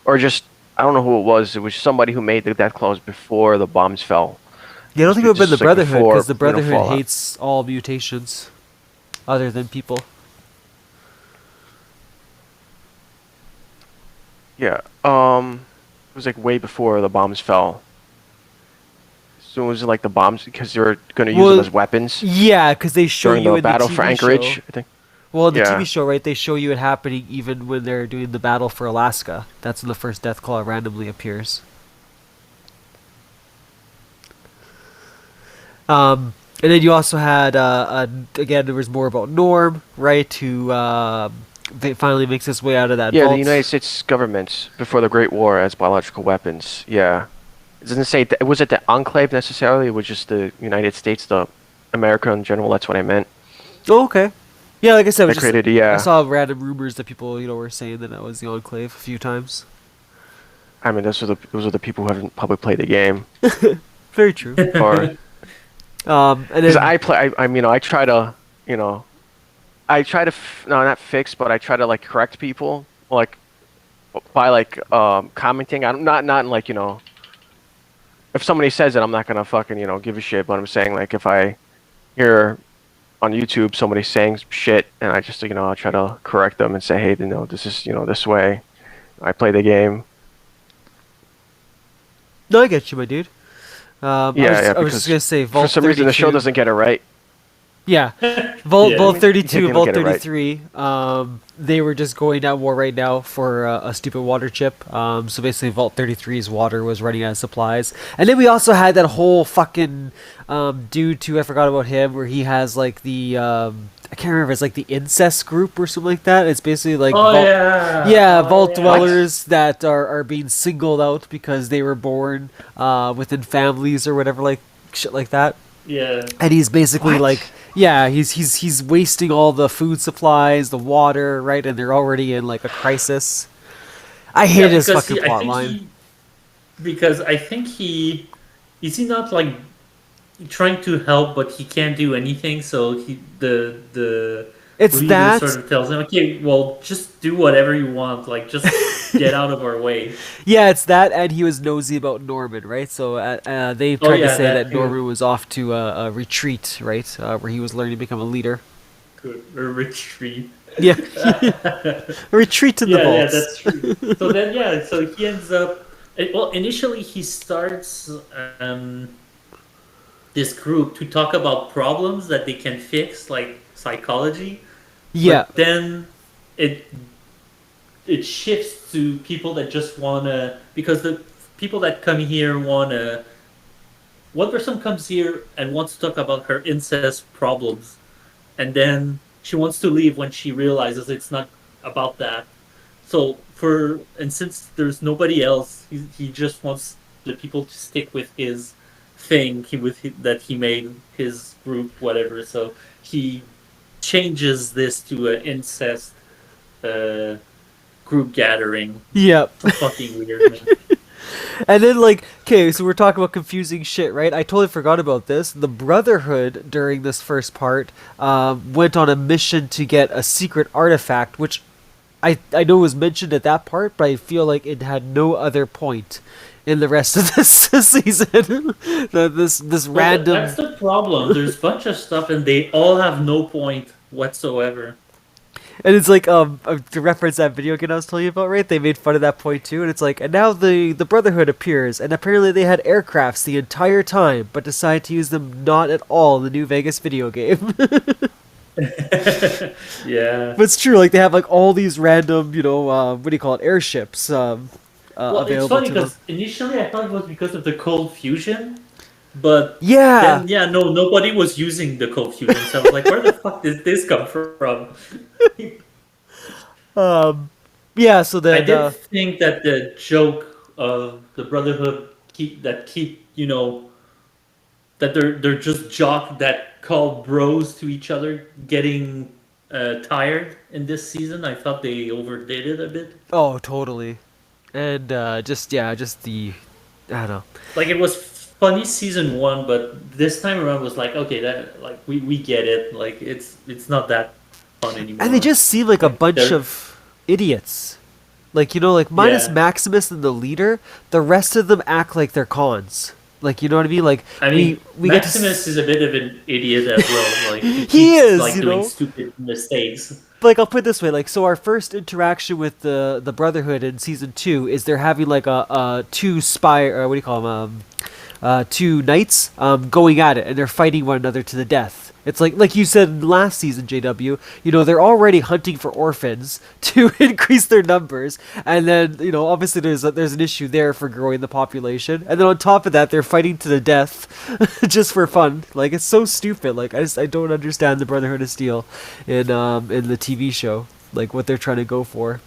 or just I don't know who it was. It was somebody who made the Death Claws before the bombs fell. Yeah, I don't think it would have been the Just like Brotherhood before, because the Brotherhood Fallout. hates all mutations, other than people. Yeah. It was like way before the bombs fell. So it was like the bombs because they were going to use them as weapons Yeah, because they show during you the in battle the TV for Anchorage. show. I think. Well, in the Yeah. TV show, right? They show you it happening even when they're doing the battle for Alaska. That's when the first Deathclaw randomly appears. And then you also had, again, there was more about Norm, right? Who finally makes his way out of that Yeah, vault. the United States government before the Great War as biological weapons. Yeah. It doesn't say was it the Enclave necessarily? It was just the United States, the America in general. That's what I meant. Oh, okay. Yeah, like I said, it was They just, created, yeah. I saw random rumors that people, were saying that was the Enclave a few times. I mean, those are the people who haven't probably played the game. Very true. Or And because then, I try to, no, not fix, but I try to like correct people, like by like commenting. I'm not like if somebody says it, I'm not gonna fucking give a shit. But I'm saying like if I hear on YouTube somebody saying shit, and I just I'll try to correct them and say, hey, this is this way. I play the game. no, I get you, my dude. I was just because gonna say, Vault for some reason the show 32 doesn't get it right. Yeah, Vault Yeah. Vault They 32 and don't Vault get it right. 33. They were just going at war right now for a stupid water chip. So basically, Vault 33's water was running out of supplies, and then we also had that whole fucking dude too. I forgot about him, where he has like the I can't remember. It's like the incest group or something like that. It's basically like Oh Vault, yeah. Vault yeah. dwellers that are being singled out because they were born within families or whatever, like shit like that. Yeah. And he's basically What? like, yeah, he's wasting all the food supplies, the water, right? And they're already in like a crisis. I hate his because fucking I plot think line. because I think is he not like trying to help, but he can't do anything. So the It's leader that. sort of tells him, okay, well, just do whatever you want. Like, just Get out of our way. Yeah, it's that, and he was nosy about Norman, right? So they Oh tried to yeah, say that that too. Norman was off to a retreat, right, where he was learning to become a leader. Good. A retreat. Yeah, a retreat in the Yeah, vaults. that's true. So then, yeah, so he ends up. Well, initially he starts um, this group to talk about problems that they can fix, like psychology. Yeah, But then it it shifts to people that just wanna, because the people that come here wanna. One person comes here and wants to talk about her incest problems, and then she wants to leave when she realizes it's not about that. So since there's nobody else, he just wants the people to stick with his thing, that he made, his group, whatever. So he changes this to an incest uh, group gathering. yeah. So fucking weird, man. And then, like, okay, so we're talking about confusing shit, right? I totally forgot about this. The Brotherhood, during this first part, went on a mission to get a secret artifact, which I know was mentioned at that part, but I feel like it had no other point in the rest of this season. This Well, random. that's the problem. There's a bunch of stuff, and they all have no point whatsoever. And it's like, to reference that video game I was telling you about, right? They made fun of that point too, and it's like, and now the Brotherhood appears, and apparently they had aircrafts the entire time, but decided to use them not at all in the New Vegas video game. Yeah. But it's true, like they have like all these random, what do you call it, airships, Well, it's available funny to them. because initially I thought it was because of the cold fusion, but Yeah, then yeah, no, nobody was using the cold fusion. So I was like, where the fuck did this come from? yeah. So I then, did think that the joke of the Brotherhood that they're just jock that call bros to each other getting tired in this season. I thought they overdid it a bit. oh, totally, and just the, I don't know. Like it was funny season one, but this time around was like, okay, that like we get it. Like it's not that fun anymore. And they just seem like a Like, bunch they're- of idiots. Like, like minus Yeah. Maximus and the leader, the rest of them act like they're cons. Like, you know what I mean? Like, I mean, we get to Maximus is a bit of an idiot as well. Like he, He keeps, is, like you doing know? stupid mistakes. like, I'll put it this way, like, so our first interaction with the Brotherhood in season 2 is they're having like a two spy, or what do you call them, two knights going at it, and they're fighting one another to the death. It's like you said last season, JW. They're already hunting for orphans to increase their numbers, and then obviously there's an issue there for growing the population, and then on top of that they're fighting to the death, just for fun. Like it's so stupid. Like I don't understand the Brotherhood of Steel in the TV show, like what they're trying to go for,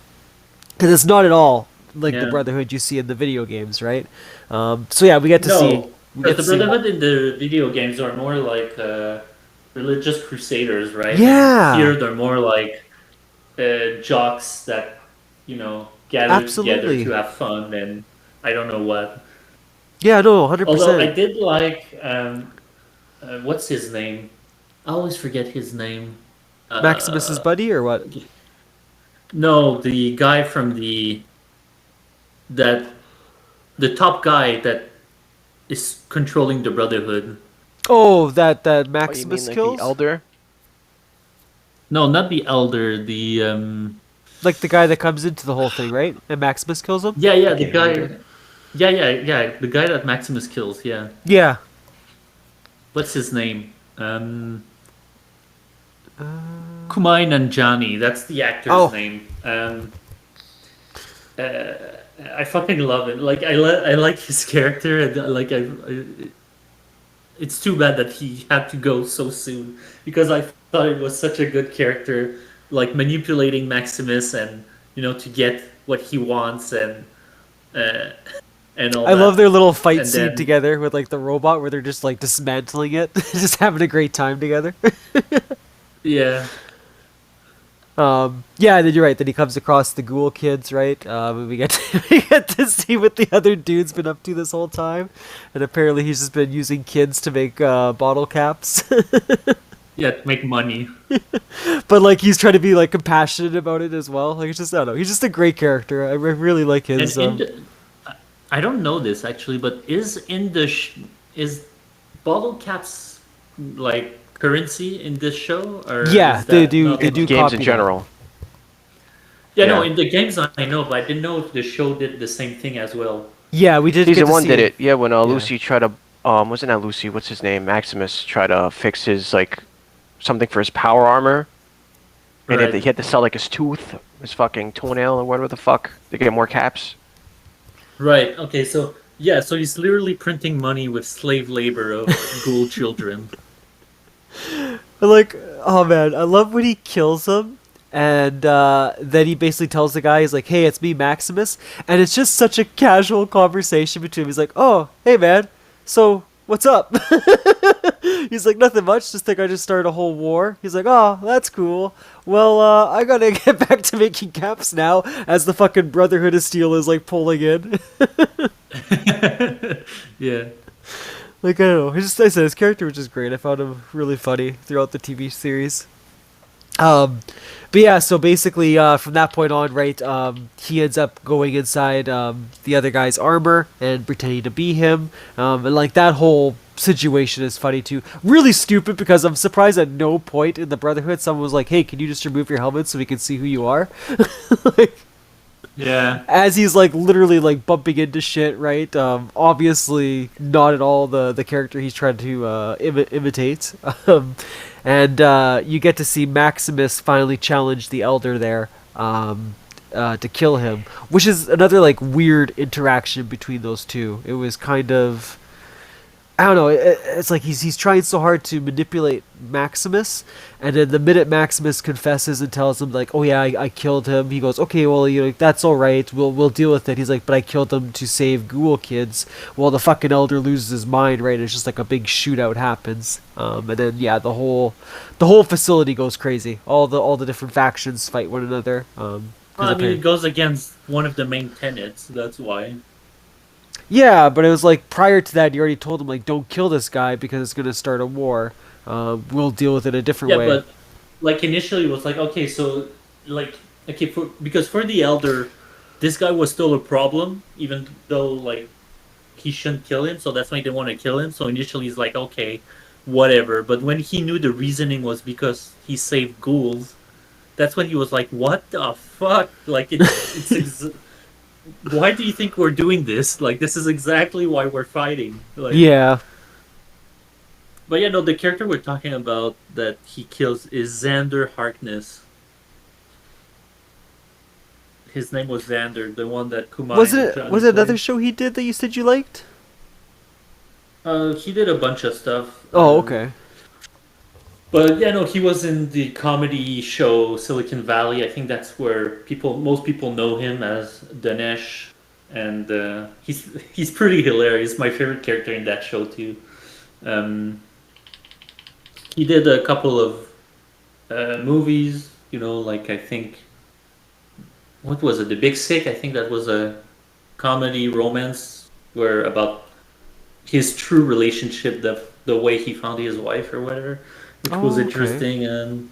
because it's not at all like the Yeah. Brotherhood you see in the video games, right? So yeah, we get to see. No, because the Brotherhood in the video games are more like religious crusaders, right? Yeah. Here they're more like jocks that gather Absolutely. together to have fun and I don't know what. Yeah, no, 100%. Although I did like what's his name? I always forget his name. Maximus's buddy or what? No, the guy from the top guy that is controlling the Brotherhood. Oh, that Oh, you mean Maximus like kills? the elder? No, not the elder. The Like the guy that comes into the whole thing, right? And Maximus kills him? yeah, the can't guy. remember. Yeah. The guy that Maximus kills. Yeah. Yeah. What's his name? Kumai Nanjiani. That's the actor's Oh. name. I fucking love it. Like I like his character. And, like it's too bad that he had to go so soon because I thought it was such a good character, like manipulating Maximus and to get what he wants and all. I that. love their little fight And scene then- together with like the robot where they're just like dismantling it, just having a great time together. Yeah. Yeah, and then you're right. Then he comes across the Ghoul kids, right? And we get to see what the other dude's been up to this whole time, and apparently he's just been using kids to make bottle caps. Yeah, to make money. But like he's trying to be like compassionate about it as well. Like it's just I don't know. He's just a great character. I really like And his. I don't know this actually, but is bottle caps like currency in this show, or Yeah, is that not? they do Games copy in that. general. Yeah, no, Yeah. in the games I know, but I didn't know if the show did the same thing as well. Yeah, we did get Season to one see did it. Yeah, when Yeah. Lucy tried to wasn't that Lucy? What's his name? Maximus tried to fix his like something for his power armor, and Right. he had to sell like his tooth, his fucking toenail, or whatever the fuck to get more caps. Right. Okay. So yeah. So he's literally printing money with slave labor of ghoul children. Like, oh man, I love when he kills him, and then he basically tells the guy, he's like, "Hey, it's me, Maximus," and it's just such a casual conversation between them. He's like, "Oh, hey man, so what's up?" He's like, "Nothing much. Just think I just started a whole war." He's like, "Oh, that's cool. Well, I gotta get back to making caps now." As the fucking Brotherhood of Steel is like pulling in. Yeah. Like I don't know, I said his character was just great. I found him really funny throughout the TV series. But yeah, so basically, from that point on, right, he ends up going inside the other guy's armor and pretending to be him, and like that whole situation is funny too. Really stupid because I'm surprised at no point in the Brotherhood someone was like, "Hey, can you just remove your helmet so we can see who you are?" Like, Yeah. as he's like literally like bumping into shit, right? Obviously not at all the character he's trying to imitate. And you get to see Maximus finally challenge the Elder there to kill him, which is another like weird interaction between those two. It was kind of, I don't know. It's like he's trying so hard to manipulate Maximus, and then the minute Maximus confesses and tells him like, "Oh yeah, I killed him," he goes, "Okay, well, you know, that's all right. We'll deal with it." He's like, "But I killed him to save Ghoul kids." Well, the fucking Elder loses his mind, right? It's just like a big shootout happens, and then yeah, the whole facility goes crazy. All the different factions fight one another. Well, I mean, it goes against one of the main tenets. That's why. Yeah, but it was like prior to that, you already told him like, "Don't kill this guy because it's gonna start a war. We'll deal with it a different Yeah, way." but like initially it was like, okay, so like okay, because for the Elder, this guy was still a problem, even though like he shouldn't kill him. So that's why they want to kill him. So initially he's like, okay, whatever. But when he knew the reasoning was because he saved ghouls, that's when he was like, what the fuck? Like why do you think we're doing this? Like this is exactly why we're fighting. Like, Yeah. But yeah, no, the character we're talking about that he kills is Xander Harkness. His name was Xander, the one that Kumai Was and it Johnny was it another played. show he did that you said you liked? He did a bunch of stuff. Oh, okay. But yeah, no, he was in the comedy show Silicon Valley. I think that's where most people know him as Dinesh, and he's pretty hilarious. My favorite character in that show too. Um, he did a couple of movies. You know, like I think what was it, The Big Sick? I think that was a comedy romance where about his true relationship, the way he found his wife or whatever, which was Oh, okay. interesting. And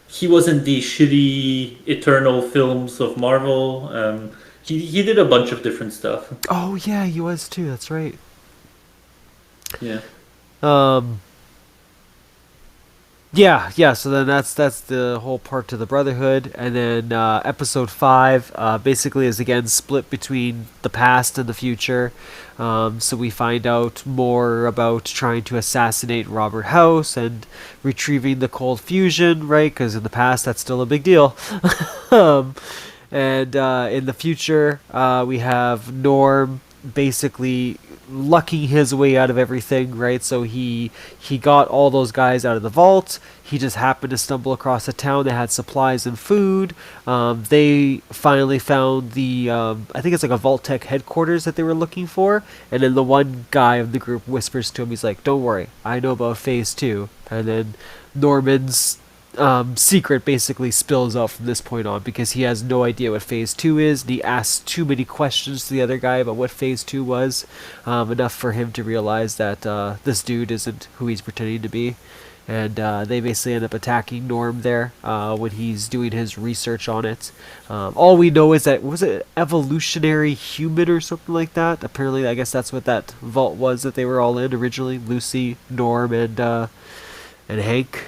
he was in the shitty Eternal films of Marvel. He did a bunch of different stuff. Oh yeah, he was too. That's right. Yeah. Yeah. So then that's the whole part to the Brotherhood, and then episode 5 basically is again split between the past and the future. So we find out more about trying to assassinate Robert House and retrieving the cold fusion, right? Because in the past that's still a big deal. And in the future, we have Norm basically lucking his way out of everything, right? So he got all those guys out of the vault. He just happened to stumble across a town that had supplies and food. They finally found the I think it's like a Vault Tech headquarters that they were looking for. And then the one guy of the group whispers to him, he's like, "Don't worry, I know about Phase 2." And then Norman's secret basically spills out from this point on because he has no idea what Phase 2 is, and he asks too many questions to the other guy about what Phase 2 was, enough for him to realize that this dude isn't who he's pretending to be. and they basically end up attacking Norm there when he's doing his research on it. All we know is that, was it evolutionary human or something like that? Apparently, I guess that's what that vault was that they were all in originally. Lucy, Norm, and Hank.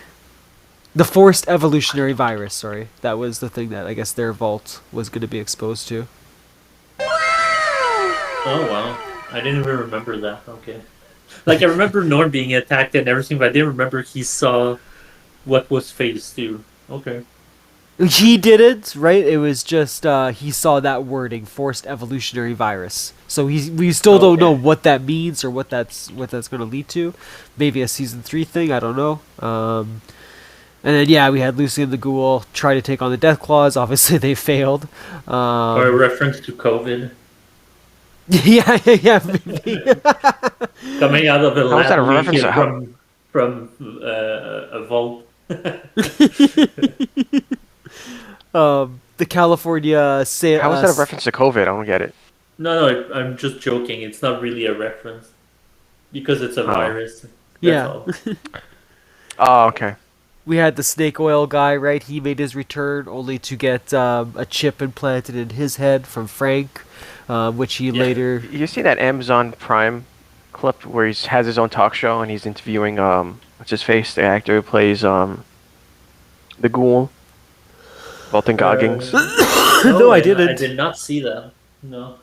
The forced evolutionary virus, sorry. That was the thing that I guess their vault was going to be exposed to. Oh wow, I didn't even remember that. Okay, like I remember Norm being attacked and everything, but I didn't remember he saw what was phase 2. Okay. He didn't, right? It was just he saw that wording, forced evolutionary virus. So we still don't know what that means or what that's going to lead to. Maybe a season 3 thing, I don't know. And then yeah, we had Lucy and the Ghoul try to take on the Deathclaws. Obviously, they failed. Or a reference to COVID yeah, maybe. coming out of a How is that a lab reference to how- from a vault. The California sale. How is that a reference to COVID? I don't get it. No, I'm just joking. It's not really a reference because it's a virus. That's Yeah. all. Oh, okay. We had the snake oil guy, right? He made his return only to get a chip implanted in his head from Frank, which he later. You see that Amazon Prime clip where he has his own talk show and he's interviewing what's his face, the actor who plays the Ghoul, Walton Goggins. No, I didn't. I did not see that. No.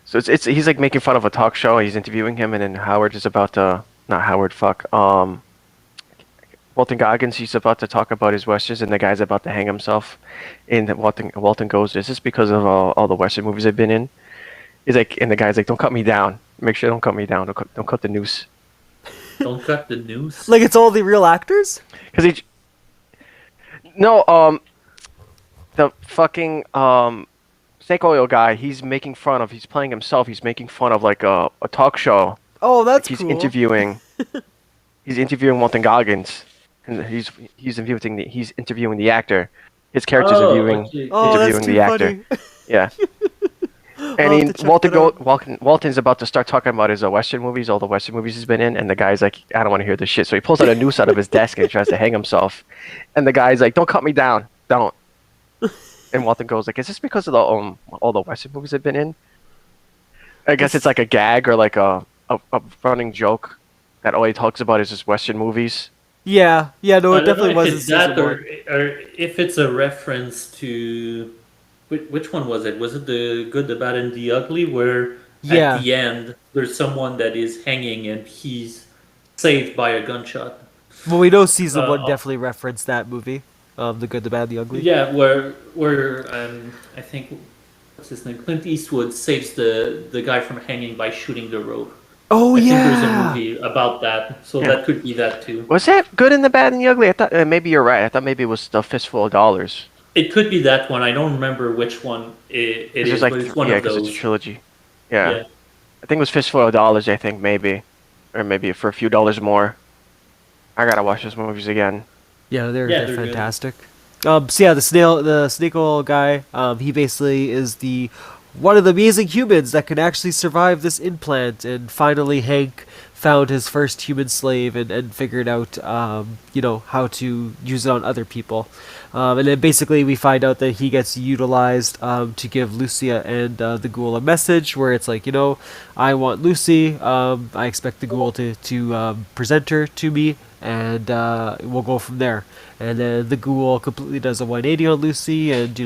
So it's he's like making fun of a talk show. He's interviewing him, and then Howard is about to not Howard. Walton Goggins. He's about to talk about his westerns, and the guy's about to hang himself. And Walton goes, "Is this because of all the western movies I've been in?" He's like, and the guy's like, "Don't cut me down. Make sure don't cut me down. Don't cut the noose." Don't cut the noose. Like it's all the real actors? Because he. No, the fucking snake oil guy. He's playing himself. He's making fun of like a talk show. Oh, that's He's cool. interviewing. He's interviewing Walton Goggins, and he's interviewing the actor. His character's interviewing that's interviewing too the actor. funny. Yeah. I'll And have to check that out. Walton's about to start talking about his western movies, all the western movies he's been in, and the guy's like, "I don't want to hear this shit." So he pulls out a noose out of his desk and he tries to hang himself. And the guy's like, "Don't cut me down, don't." And Walton goes like, "Is this because of the all the western movies I've been in?" I guess it's like a gag or like a running joke that all he talks about is his western movies. Yeah, no, I it don't definitely know if was in it's that season or, 1. or if it's a reference to which one was it? Was it the Good, the Bad, and the Ugly? Where Yeah. at the end there's someone that is hanging and he's saved by a gunshot. Well, we know season 1 uh, definitely referenced that movie. The Good, the Bad, the Ugly. Yeah, where I think what's his name? Clint Eastwood saves the guy from hanging by shooting the rope. Oh, I think yeah. there's a movie about that, so that could be that too. Was that Good and the Bad and the Ugly? I thought maybe you're right. I thought maybe it was The Fistful of Dollars. It could be that one. I don't remember which one it It's is, just like but it's one yeah, of because those. it's a trilogy. Yeah. Yeah. I think it was Fistful of Dollars. I think maybe, or maybe for a few dollars more. I gotta watch those movies again. Yeah, they're they're good. fantastic. So yeah, the snake oil guy, he basically is one of the amazing humans that can actually survive this implant. And finally, Hank found his first human slave and figured out, how to use it on other people. And then basically we find out that he gets utilized to give Lucia and the Ghoul a message where it's like, I want Lucy. I expect the Ghoul to present her to me, and we'll go from there. And then the Ghoul completely does a 180 on Lucy and,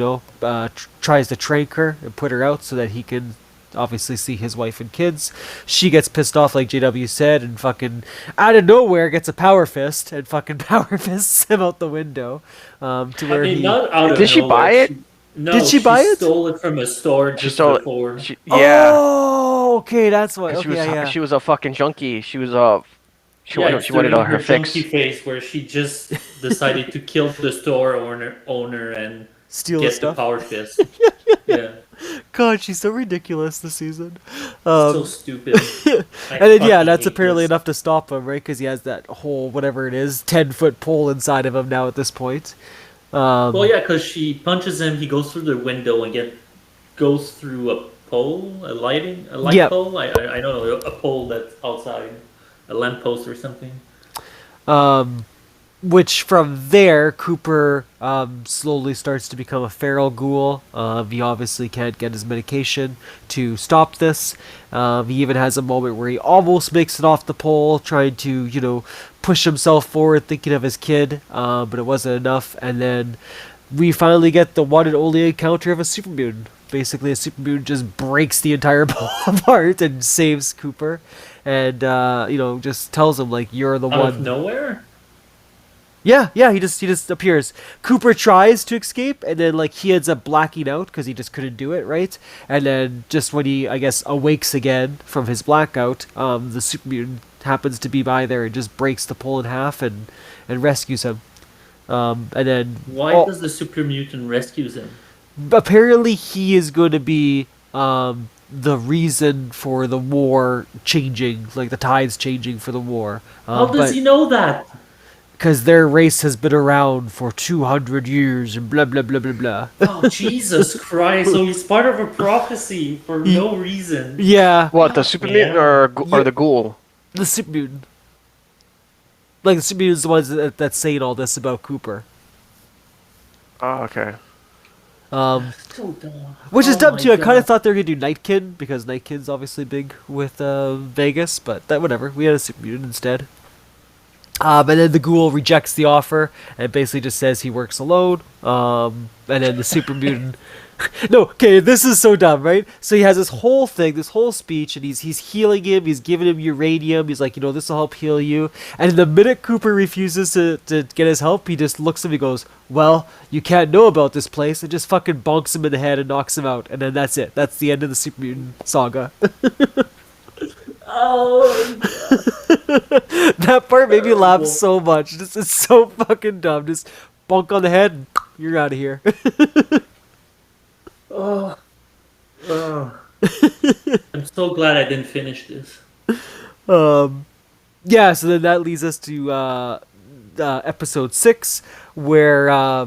tries to trank her and put her out so that he can obviously see his wife and kids. She gets pissed off, like JW said, and fucking out of nowhere gets a power fist and fucking power fists him out the window. To where I mean, he... not out of Did she nowhere. buy it? No, Did she buy it? Stole it from a store She just stole before. it. Yeah. Oh, okay, that's what. 'Cause Okay, yeah. She was a fucking junkie. She was She Yeah, wanted, she wanted during her fix. junkie phase where she just decided to kill the store owner and Steal get his stuff. the power fist. Yeah, God, she's so ridiculous this season. so stupid. And then that's apparently enough to stop him, right? Because he has that whole whatever it is 10-foot pole inside of him now at this point. Well, yeah, because she punches him, he goes through the window and goes through a pole, a light Yep. pole. I don't know, a pole that's outside, a lamp post or something. which from there, Cooper slowly starts to become a feral ghoul. He obviously can't get his medication to stop this. He even has a moment where he almost makes it off the pole, trying to, push himself forward, thinking of his kid, but it wasn't enough. And then we finally get the one and only encounter of a super mutant. Basically, a super mutant just breaks the entire pole apart and saves Cooper, and just tells him like, "You're the Out one." of nowhere? Yeah, he just appears. Cooper tries to escape, and then like he ends up blacking out because he just couldn't do it, right? And then just when he, I guess, awakes again from his blackout, the super mutant happens to be by there and just breaks the pole in half and rescues him. And then Why does the super mutant rescues him? apparently he is going to be the reason for the war changing, like the tides changing for the war. How does he know that? Because their race has been around for 200 years and blah blah blah blah blah. Oh, Jesus Christ. So he's part of a prophecy for no reason. Yeah, What, the super mutant or the ghoul? the super mutant. Like the super mutant's the ones that's saying all this about Cooper. Oh, okay. So dumb. Which is Oh dumb my too. I kind God. of thought they were gonna do Nightkin because Nightkin's obviously big with Vegas, but that whatever. We had a super mutant instead. And then the ghoul rejects the offer and basically just says he works alone. And then the super mutant. No, okay, this is so dumb, right? So he has this whole thing, this whole speech, and he's healing him. He's giving him uranium. He's like, this will help heal you. And the minute Cooper refuses to get his help, he just looks at him. He goes, "Well, you can't know about this place," and just fucking bonks him in the head and knocks him out. And then that's it. That's the end of the super mutant saga. Oh, That part made me laugh Terrible. so much. This is so fucking dumb. Just bonk on the head, and you're out of here. oh. I'm so glad I didn't finish this. Yeah, so then that leads us to episode 6, where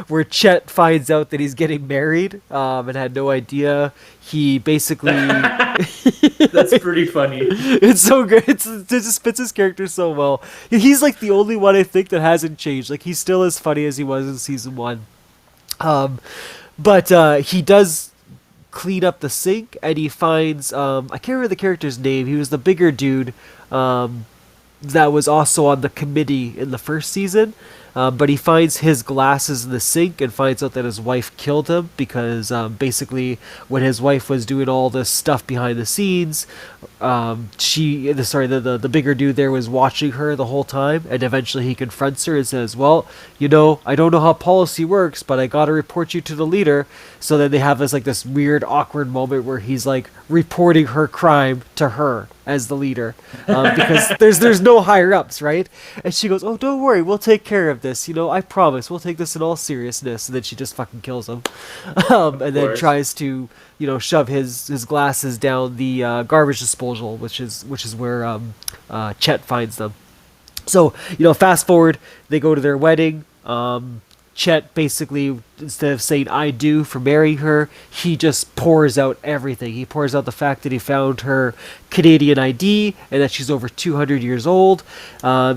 where Chet finds out that he's getting married and had no idea. He basically That's pretty funny. it's so good. It just fits his character so well. He's like the only one I think that hasn't changed. Like he's still as funny as he was in season 1. But he does clean up the sink and he finds I can't remember the character's name. He was the bigger dude that was also on the committee in the first season. But he finds his glasses in the sink and finds out that his wife killed him because basically when his wife was doing all this stuff behind the scenes, the bigger dude there was watching her the whole time, and eventually he confronts her and says, "Well, I don't know how policy works, but I gotta report you to the leader." So then they have this weird awkward moment where he's like reporting her crime to her as the leader because there's no higher ups, right? And she goes, "Oh, don't worry, we'll take care of this. I promise, we'll take this in all seriousness." And then she just fucking kills him, and then course. tries to shove his glasses down the garbage disposal, which is where Chet finds them. So fast forward, they go to their wedding. Chet basically, instead of saying "I do" for marrying her, he just pours out everything. He pours out the fact that he found her Canadian ID and that she's over 200 years old.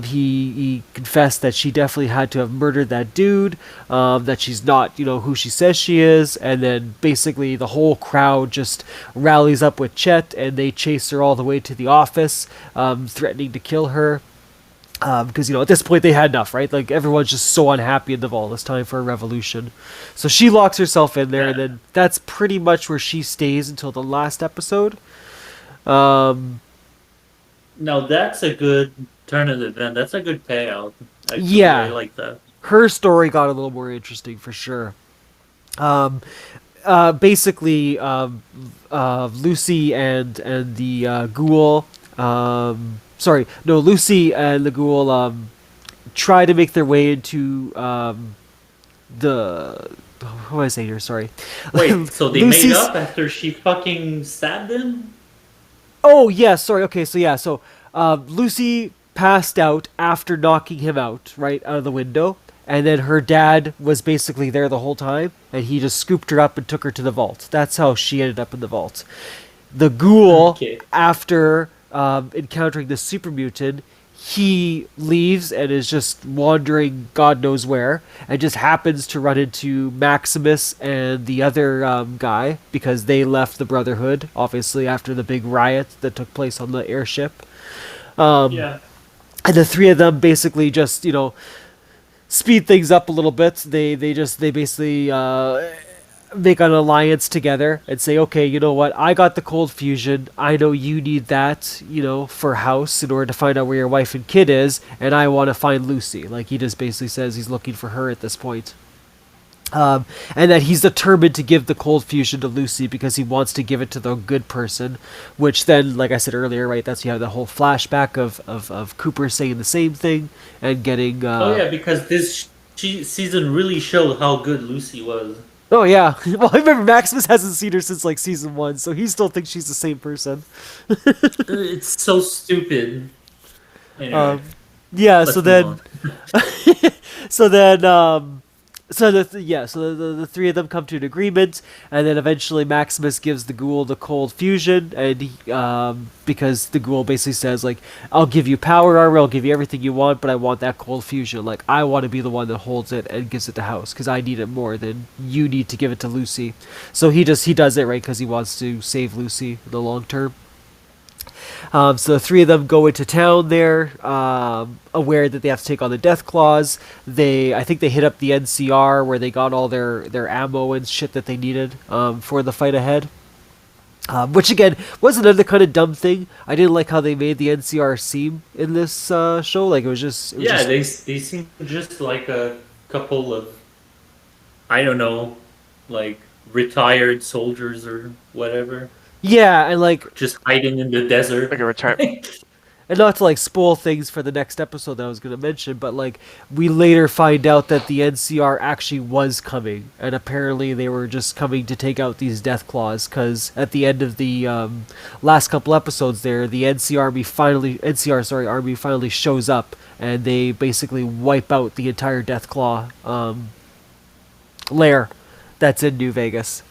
He confessed that she definitely had to have murdered that dude, that she's not, who she says she is, and then basically the whole crowd just rallies up with Chet and they chase her all the way to the office, threatening to kill her. Because at this point they had enough, right? Like everyone's just so unhappy in the vault. It's time for a revolution. So she locks herself in there, and then that's pretty much where she stays until the last episode. Now that's a good turn of the event. That's a good payout. Actually, Yeah. I like that. Her story got a little more interesting for sure. Basically, Lucy and the Ghoul. Lucy and the Ghoul try to make their way into the. What am I saying here? Sorry. Wait, so they Lucy's- made up after she fucking stabbed him? Oh yeah, sorry. Okay, so Lucy passed out after knocking him out, right out of the window, and then her dad was basically there the whole time, and he just scooped her up and took her to the vault. That's how she ended up in the vault. The Ghoul, Okay. after encountering the super mutant, he leaves and is just wandering God knows where, and just happens to run into Maximus and the other guy, because they left the Brotherhood, obviously, after the big riot that took place on the airship. Yeah. And the three of them basically just, speed things up a little bit. They basically make an alliance together and say, okay, you know what? I got the cold fusion. I know you need that, for House in order to find out where your wife and kid is, and I want to find Lucy. Like, he just basically says he's looking for her at this point. And that he's determined to give the cold fusion to Lucy because he wants to give it to the good person, which then, like I said earlier, right, that's, you have the whole flashback of Cooper saying the same thing and getting... Oh yeah, because this season really showed how good Lucy was. Oh yeah, well, I remember Maximus hasn't seen her since like season 1, so he still thinks she's the same person. It's so stupid. Anyway, Yeah, let's so move then, so then, so the three of them come to an agreement, and then eventually Maximus gives the Ghoul the cold fusion, and because the Ghoul basically says, like, I'll give you power armor, I'll give you everything you want, but I want that cold fusion. Like, I want to be the one that holds it and gives it to House, because I need it more than you need to give it to Lucy. So he does it, right, because he wants to save Lucy in the long term. So the three of them go into town there, aware that they have to take on the Deathclaws. I think they hit up the NCR where they got all their ammo and shit that they needed for the fight ahead. Which again was another kind of dumb thing. I didn't like how they made the NCR seem in this show. Like, it was just they seem just like a couple of, I don't know, like retired soldiers or whatever. Yeah, and like just hiding in the desert. Like a retirement. And not to like spoil things for the next episode that I was going to mention, but like we later find out that the NCR actually was coming, and apparently they were just coming to take out these Deathclaws, because at the end of the last couple episodes there, the army finally shows up, and they basically wipe out the entire Deathclaw lair that's in New Vegas,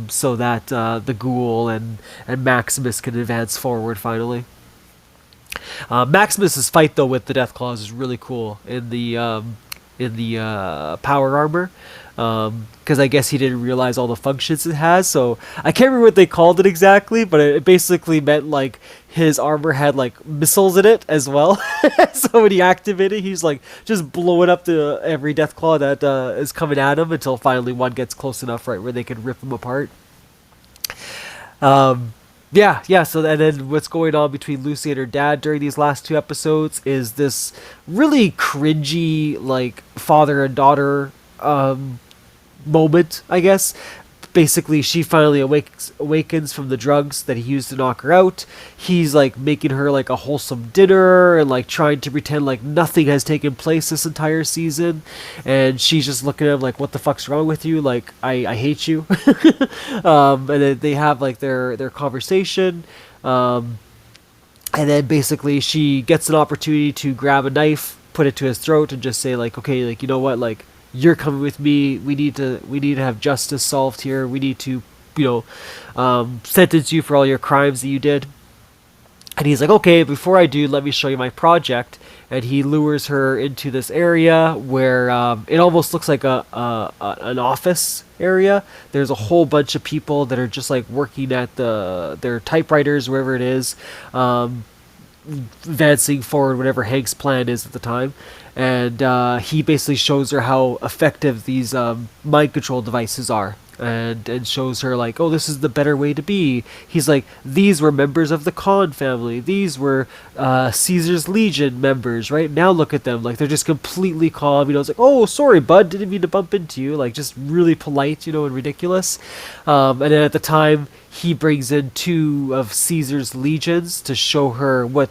so that the Ghoul and Maximus can advance forward finally. Maximus's fight though with the Deathclaws is really cool in the power armor, because I guess he didn't realize all the functions it has. So I can't remember what they called it exactly, but it basically meant like his armor had like missiles in it as well. So when he activated, he's like just blowing up every Deathclaw that is coming at him until finally one gets close enough, right, where they can rip him apart. Yeah. So and then what's going on between Lucy and her dad during these last two episodes is this really cringy, like, father and daughter moment, I guess. Basically, she finally awakens from the drugs that he used to knock her out. He's like making her like a wholesome dinner and like trying to pretend like nothing has taken place this entire season, and she's just looking at him like, what the fuck's wrong with you? Like, I hate you. And then they have like their conversation, and then basically she gets an opportunity to grab a knife, put it to his throat, and just say like, okay, like, you know what, like, you're coming with me. We need to have justice solved here. We need to, sentence you for all your crimes that you did. And he's like, okay, before I do, let me show you my project. And he lures her into this area where it almost looks like an office area. There's a whole bunch of people that are just like working at their typewriters, wherever it is, advancing forward whatever Hank's plan is at the time. And he basically shows her how effective these mind control devices are, and shows her like, oh, this is the better way to be. He's like, these were members of the Khan family, these were Caesar's Legion members, right? Now look at them, like, they're just completely calm. It's like, oh, sorry bud, didn't mean to bump into you. Like, just really polite, and ridiculous. And then at the time, he brings in two of Caesar's legions to show her what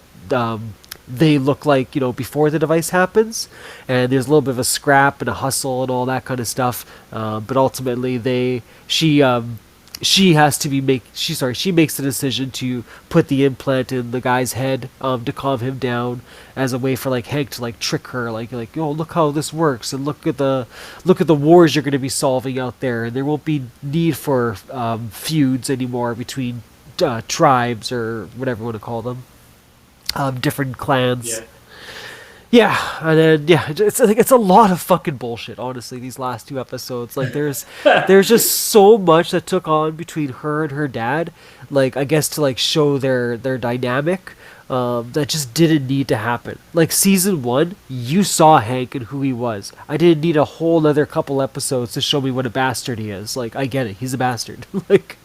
they look like, before the device happens. And there's a little bit of a scrap and a hustle and all that kind of stuff. But ultimately, she makes the decision to put the implant in the guy's head to calm him down, as a way for like Hank to like trick her, like, oh, look how this works, and look at the wars you're going to be solving out there, and there won't be need for feuds anymore between tribes, or whatever you want to call them. Different clans. Yeah. Yeah, and then it's I think it's a lot of fucking bullshit. Honestly, these last 2 episodes, like there's just so much that took on between her and her dad, like I guess to like show their dynamic, that just didn't need to happen. Like season 1, you saw Hank and who he was. I didn't need a whole other couple episodes to show me what a bastard he is. Like I get it, he's a bastard. Like,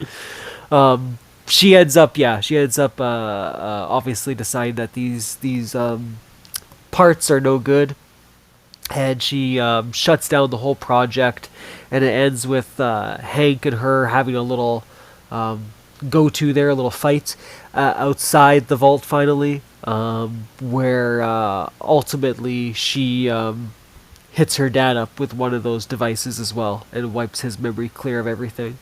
she ends up obviously deciding that these parts are no good, and she shuts down the whole project, and it ends with Hank and her having a little go-to there, a little fight outside the vault finally, where ultimately she hits her dad up with one of those devices as well and wipes his memory clear of everything.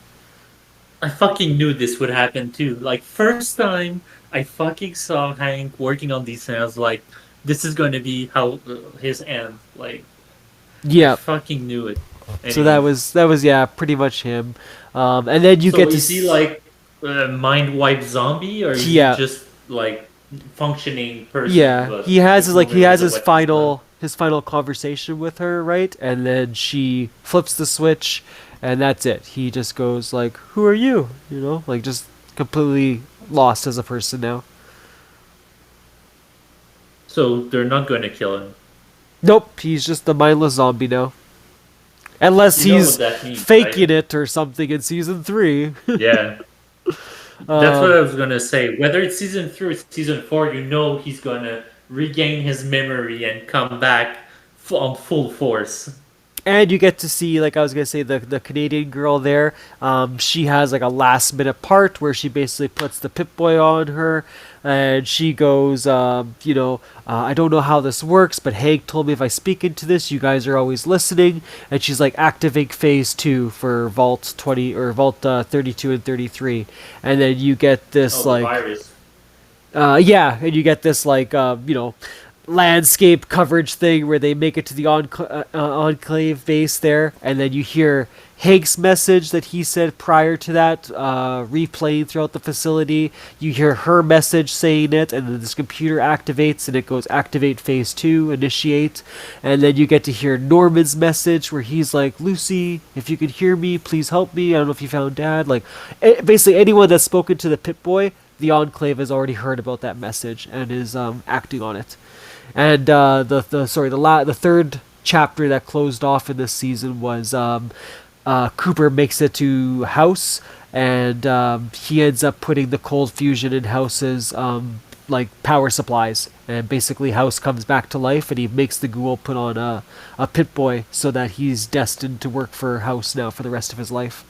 I fucking knew this would happen too. Like, first time I fucking saw Hank working on these things, I was like, this is going to be how his end. Like, I Yeah, fucking knew it. so Anyway. that was yeah, pretty much him. And then you So get to is he like a mind wiped zombie, or is he yeah. just like functioning person? Yeah, But he has with a weapon? his final conversation with her, right? And then she flips the switch, and that's it. He just goes like, "Who are you?" You know, like just completely lost as a person now. So they're not going to kill him. Nope, he's just a mindless zombie now. Unless You know he's what that means, faking right? it or something in season 3. Yeah, that's what I was gonna say. Whether it's season 3 or season 4, you know he's gonna regain his memory and come back on full force. And you get to see, like I was gonna say, the Canadian girl there. She has like a last minute part where she basically puts the Pip Boy on her, and she goes, I don't know how this works, but Hank told me if I speak into this, you guys are always listening. And she's like, activate phase 2 for Vault 20 or Vault 32 and 33, and then you get this Oh, the like virus. and you get this like landscape coverage thing where they make it to the enclave base there, and then you hear Hank's message that he said prior to that replaying throughout the facility. You hear her message saying it, and then this computer activates and it goes activate phase 2, initiate. And then you get to hear Norman's message where he's like, Lucy, if you can hear me, please help me. I don't know if you found dad. Like basically anyone that's spoken to the Pip-Boy, the Enclave has already heard about that message and is acting on it. And the third chapter that closed off in this season was Cooper makes it to House, and he ends up putting the cold fusion in House's like power supplies, and basically House comes back to life, and he makes the Ghoul put on a Pit Boy so that he's destined to work for House now for the rest of his life.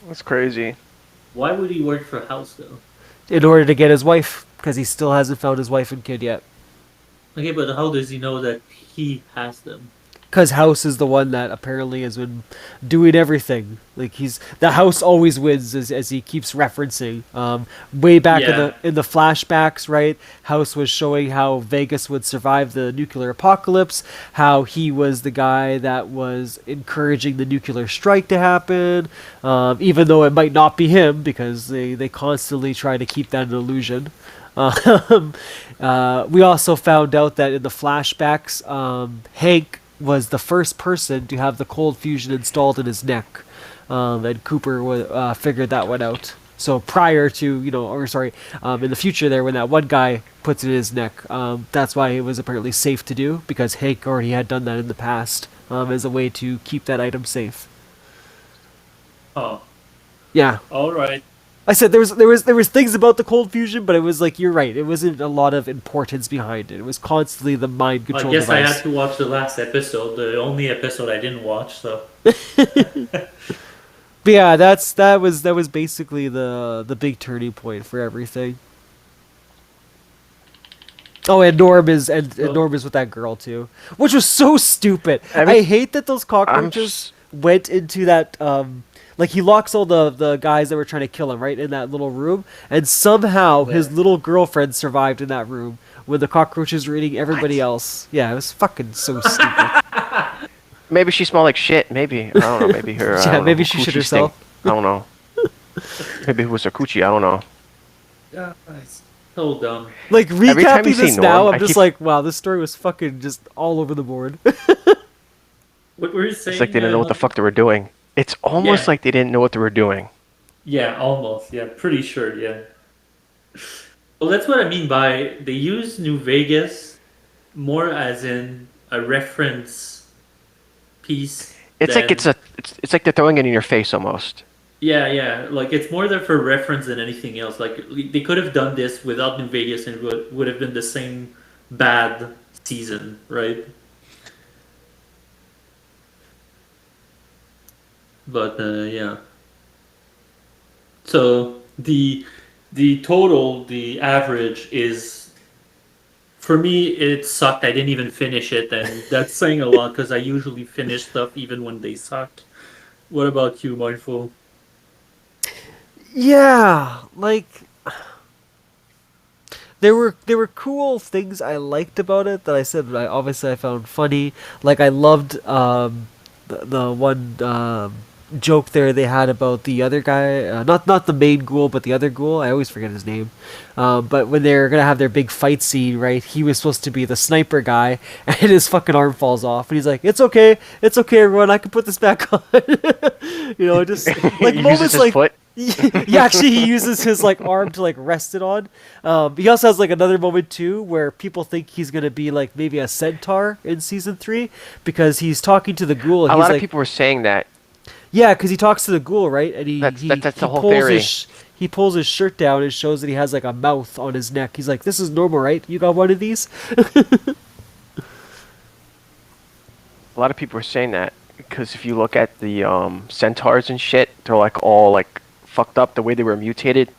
That's crazy. Why would he work for House though? In order to get his wife, because he still hasn't found his wife and kid yet. Okay, but how does he know that he has them? Because House is the one that apparently has been doing everything. Like the House always wins, as he keeps referencing. Way back Yeah. in the flashbacks, right? House was showing how Vegas would survive the nuclear apocalypse. How he was the guy that was encouraging the nuclear strike to happen, even though it might not be him, because they constantly try to keep that an illusion. We also found out that in the flashbacks, Hank was the first person to have the cold fusion installed in his neck, and Cooper figured that one out. So prior to, in the future there, when that one guy puts it in his neck, that's why it was apparently safe to do, because Hank already had done that in the past, as a way to keep that item safe. Oh, Yeah. all right. I said there was things about the cold fusion, but it was like, you're right. It wasn't a lot of importance behind it. It was constantly the mind I control guess I device. had to watch the last episode, the only episode I didn't watch. So But yeah, that was basically the big turning point for everything. Oh, and Norm is with that girl too, which was so stupid. I hate that those cockroaches went into that. Like, he locks all the guys that were trying to kill him right in that little room, and somehow his little girlfriend survived in that room when the cockroaches were eating everybody else. Yeah, it was fucking so stupid. Maybe she smelled like shit. Maybe, I don't know. Maybe her. I Yeah, don't maybe know, she coochie shit herself. stink. I don't know. Maybe it was her coochie. I don't know. yeah, nice. So dumb. Like, time you recapping see this Norm, now, I'm I just keep- like, wow, this story was fucking just all over the board. What were you saying? It's like they didn't know what the fuck they were doing. It's almost Yeah. like they didn't know what they were doing. Yeah, almost. Yeah, pretty sure. Yeah. Well, that's what I mean by they use New Vegas more as in a reference piece. It's like than- it's like they're throwing it in your face almost. Yeah. Like it's more there for reference than anything else. Like they could have done this without New Vegas and it would have been the same bad season, right? But yeah. So the total, the average is, for me, it sucked. I didn't even finish it, and that's saying a lot because I usually finish stuff even when they suck. What about you, Mindful? Yeah, like there were cool things I liked about it that I said I found funny. Like I loved the one joke there they had about the other guy, not the main ghoul, but the other ghoul. I always forget his name. But when they're gonna have their big fight scene, right? He was supposed to be the sniper guy, and his fucking arm falls off, and he's like, it's okay, everyone, I can put this back on." Just like He uses moments his like. foot. Yeah, actually, he uses his like arm to like rest it on. He also has like another moment too where people think he's gonna be like maybe a centaur in season 3 because he's talking to the ghoul. And A he's lot like, of people were saying that. yeah, because he talks to the ghoul, right? And That's the he whole pulls theory. he pulls his shirt down and shows that he has like a mouth on his neck. He's like, "This is normal, right? You got one of these?" A lot of people were saying that because if you look at the centaurs and shit, they're like all like fucked up the way they were mutated.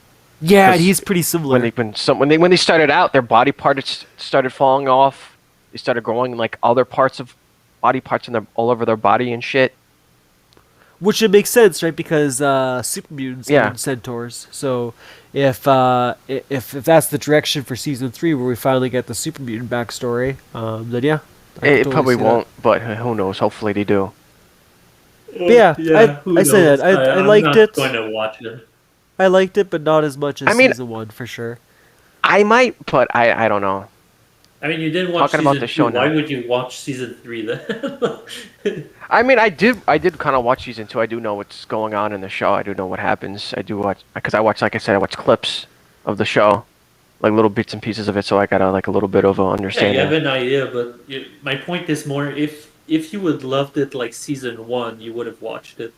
Yeah, and 'Cause he's pretty similar. When they started out, their body parts started falling off. They started growing like other parts of body parts in all over their body and shit. Which it makes sense, right? Because super mutants Yeah. are centaurs. So if that's the direction for season 3, where we finally get the super mutant backstory, then yeah, I could It totally probably see won't, but who knows? Hopefully they do. yeah, who I say knows? that. I I'm liked not it. going to watch it. I liked it, but not as much as I mean- season 1 for sure. I might, but I don't know. I mean, you didn't watch Talking season about the 2. show Why now. would you watch season 3 then? I mean, I did kind of watch season 2. I do know what's going on in the show. I do know what happens. I do watch because I watch, like I said, I watch clips of the show, like little bits and pieces of it. So I got like a little bit of an Yeah, understanding. you have an idea, but my point is more if you would loved it like season 1, you would have watched it.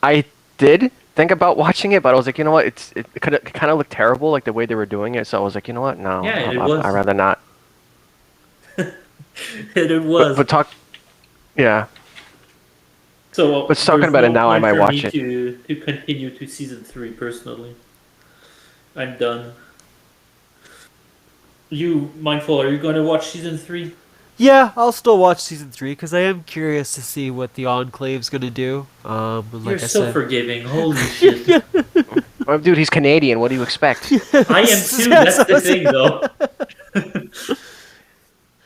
I did think about watching it, but I was like, you know what? It kind of looked terrible, like the way they were doing it. So I was like, you know what? No, Yeah, it was. I'd rather not. And it was. Yeah. So, but talking there's about it no now, I point might for watch me it. To continue to season 3 personally. I'm done. You, Mindful, are you going to watch season 3? Yeah, I'll still watch season 3 because I am curious to see what the Enclave's gonna do. And You're like I so said, forgiving. Holy shit. Well, dude, he's Canadian. What do you expect? I am too. That's the thing, though.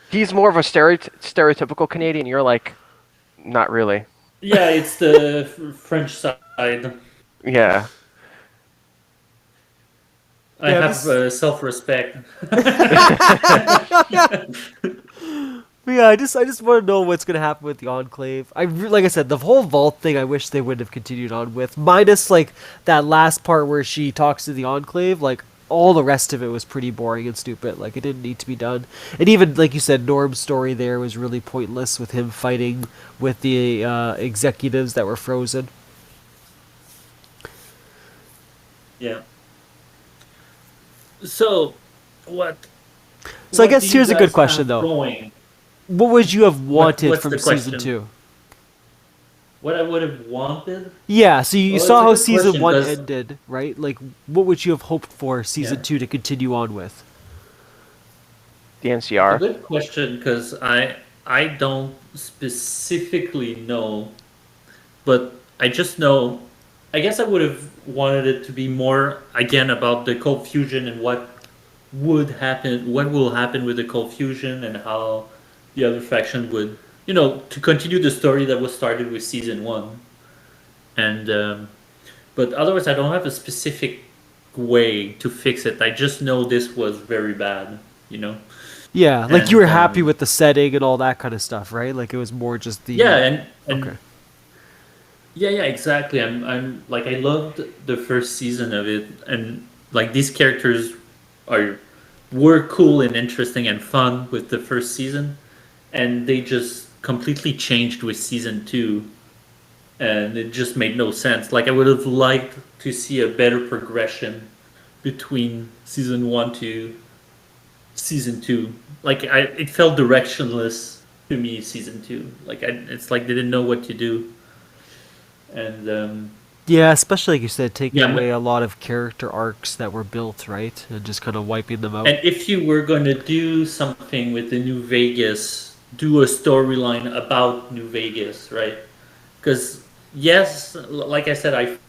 He's more of a stereotypical Canadian. You're like, not really. Yeah, it's the French side. Yeah. I Yeah, have self-respect. But yeah, I just want to know what's gonna happen with the Enclave. Like I said, the whole vault thing, I wish they would have continued on with, minus like that last part where she talks to the Enclave. Like all the rest of it was pretty boring and stupid. Like it didn't need to be done. And even like you said, Norm's story there was really pointless with him fighting with the executives that were frozen. Yeah. So, what? So I what guess do you here's a guys good question, have though. going? What would you have wanted what's from the season question? 2? What I would have wanted? Yeah, so you Well, saw how that's a good season question, 1 'cause- ended, right? Like, what would you have hoped for season Yeah. 2 to continue on with? The A NCR. good question, because I don't specifically know, but I just know. I guess I would have wanted it to be more again about the cold fusion and what would happen, what will happen with the cold fusion, and how the other faction would, to continue the story that was started with season 1. And but otherwise, I don't have a specific way to fix it. I just know this was very bad, you know. Yeah, like you were And happy with the setting and all that kind of stuff, right? Like it was more just the yeah, and okay. yeah, exactly. I'm like I loved the first season of it, and like these characters are were cool and interesting and fun with the first season, and they just completely changed with season two, and it just made no sense. Like I would have liked to see a better progression between season one to season two. Like it felt directionless to me. Season two, like it's like they didn't know what to do, and Yeah, especially like you said, taking yeah. away a lot of character arcs that were built, right? And just kind of wiping them out. And if you were going to do something with the New Vegas, do a storyline about New Vegas, right? Because yes, like I said,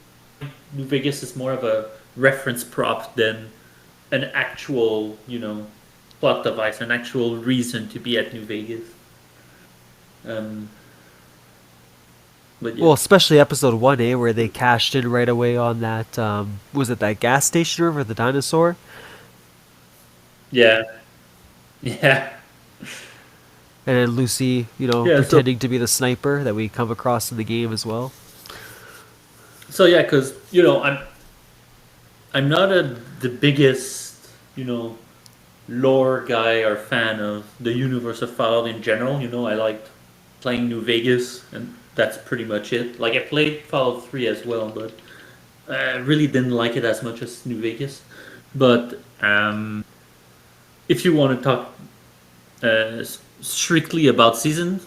New Vegas is more of a reference prop than an actual, plot device, an actual reason to be at New Vegas. Um, but yeah, Well, especially episode 1, where they cashed in right away on that, was it that gas station or the dinosaur? yeah, yeah, And then Lucy, yeah. pretending to be the sniper that we come across in the game as well. So yeah, because I'm not the biggest lore guy or fan of the universe of Fallout in general. I liked playing New Vegas, and that's pretty much it. Like I played Fallout 3 as well, but I really didn't like it as much as New Vegas. But if you want to talk strictly about seasons,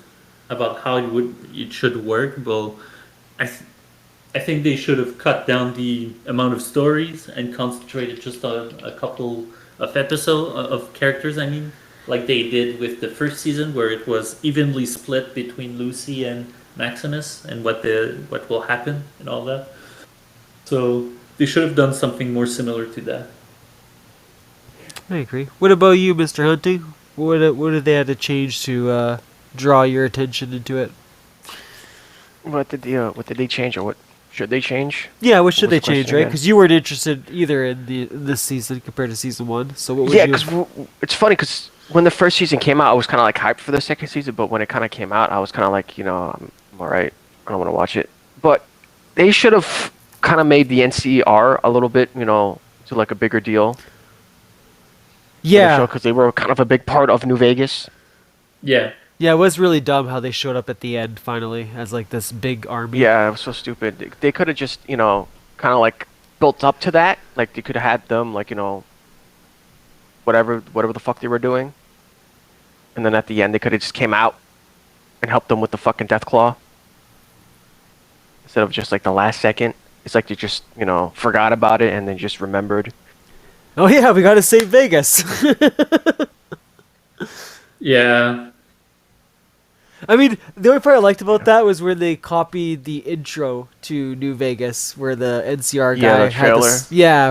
about how it should work, well, I th- I think they should have cut down the amount of stories and concentrated just on a couple of of characters. I mean, like they did with the first season, where it was evenly split between Lucy and Maximus, and what will happen and all that. So they should have done something more similar to that. I agree. What about you, Mr. Hunting? What did they have to change to draw your attention into it? What did they change, or what should they change? Yeah, what should What they was the question change, right? again? Because you weren't interested either in this season compared to season 1. So what would Yeah, you? because it's funny because when the first season came out, I was kind of like hyped for the second season, but when it kind of came out, I was kind of like, I'm all right. I don't want to watch it. But they should have kind of made the NCR a little bit, to like a bigger deal for the show, Yeah, because they were kind of a big part of New Vegas. Yeah, yeah, it was really dumb how they showed up at the end finally as like this big army. Yeah, it was so stupid. They could have just, kind of like built up to that. Like they could have had them, like, whatever the fuck they were doing, and then at the end they could have just came out and helped them with the fucking Deathclaw instead of just like the last second. It's like they just, forgot about it and then just remembered. Oh yeah, we gotta save Vegas. yeah, I mean, the only part I liked about that was when they copied the intro to New Vegas, where the NCR guy Yeah, the had trailer.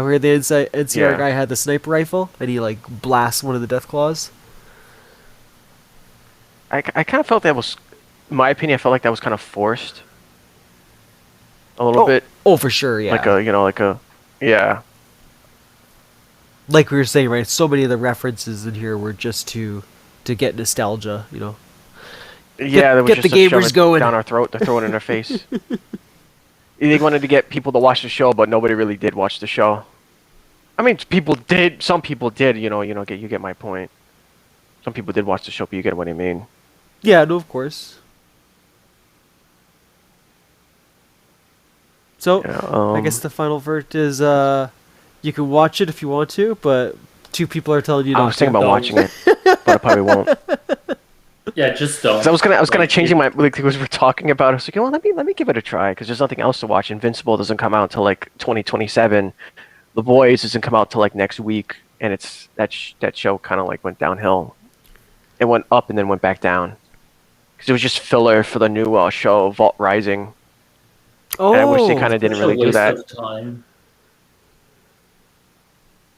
where the NCR Yeah. guy had the sniper rifle and he like blasts one of the Deathclaws. I kind of felt that was, in my opinion, I felt like that was kind of forced a little bit. Oh, for sure, yeah. Yeah. Like we were saying, right? So many of the references in here were just to get nostalgia, Yeah, they were get just the to shove gamers it going. down our throat, to throw it in our face. They wanted to get people to watch the show, but nobody really did watch the show. I mean, people did. Some people did. You get my point. Some people did watch the show, but you get what I mean. Yeah, no, of course. So, Yeah, I guess the final verdict is you can watch it if you want to, but 2 people are telling you I not was thinking to. about watching it, but I probably won't. yeah. Just don't. 'Cause I was kind of Like, changing my, like, because we're talking about it. I was like, let me give it a try, because there's nothing else to watch. Invincible doesn't come out until like 2027. The Boys doesn't come out till like next week, and it's that show kind of like went downhill. It went up and then went back down because it was just filler for the new show Vault Rising. Oh, And I wish they kind of such didn't a really do waste that. of time.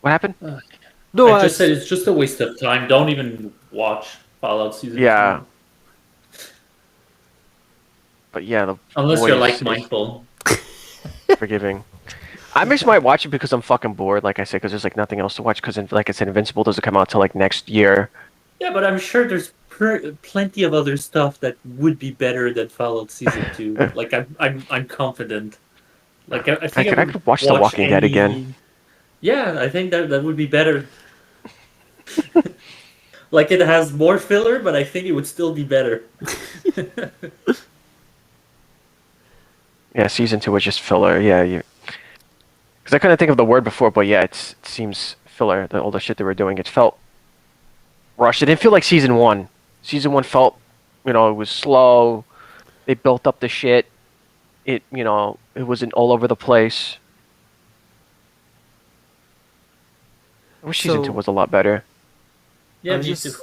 What happened? no, I just said it's just a waste of time. Don't even watch Fallout Season Yeah. 2. But yeah, the Unless Boys you're like is mindful. forgiving. I just might watch it because I'm fucking bored, like I said, because there's like nothing else to watch. Because like I said, Invincible doesn't come out till like next year. Yeah, but I'm sure there's plenty of other stuff that would be better than Fallout Season 2. Like, I'm confident. Like, I think I I would could watch The Walking Dead again. Yeah, I think that would be better. Like, it has more filler, but I think it would still be better. Yeah, season 2 was just filler. Yeah, because I couldn't think of the word before, but yeah, it seems filler. All the shit they were doing, it felt rushed. It didn't feel like season 1. Season 1 felt, it was slow. They built up the shit. It wasn't all over the place. I wish season 2 was a lot better. Yeah, I'm me just too.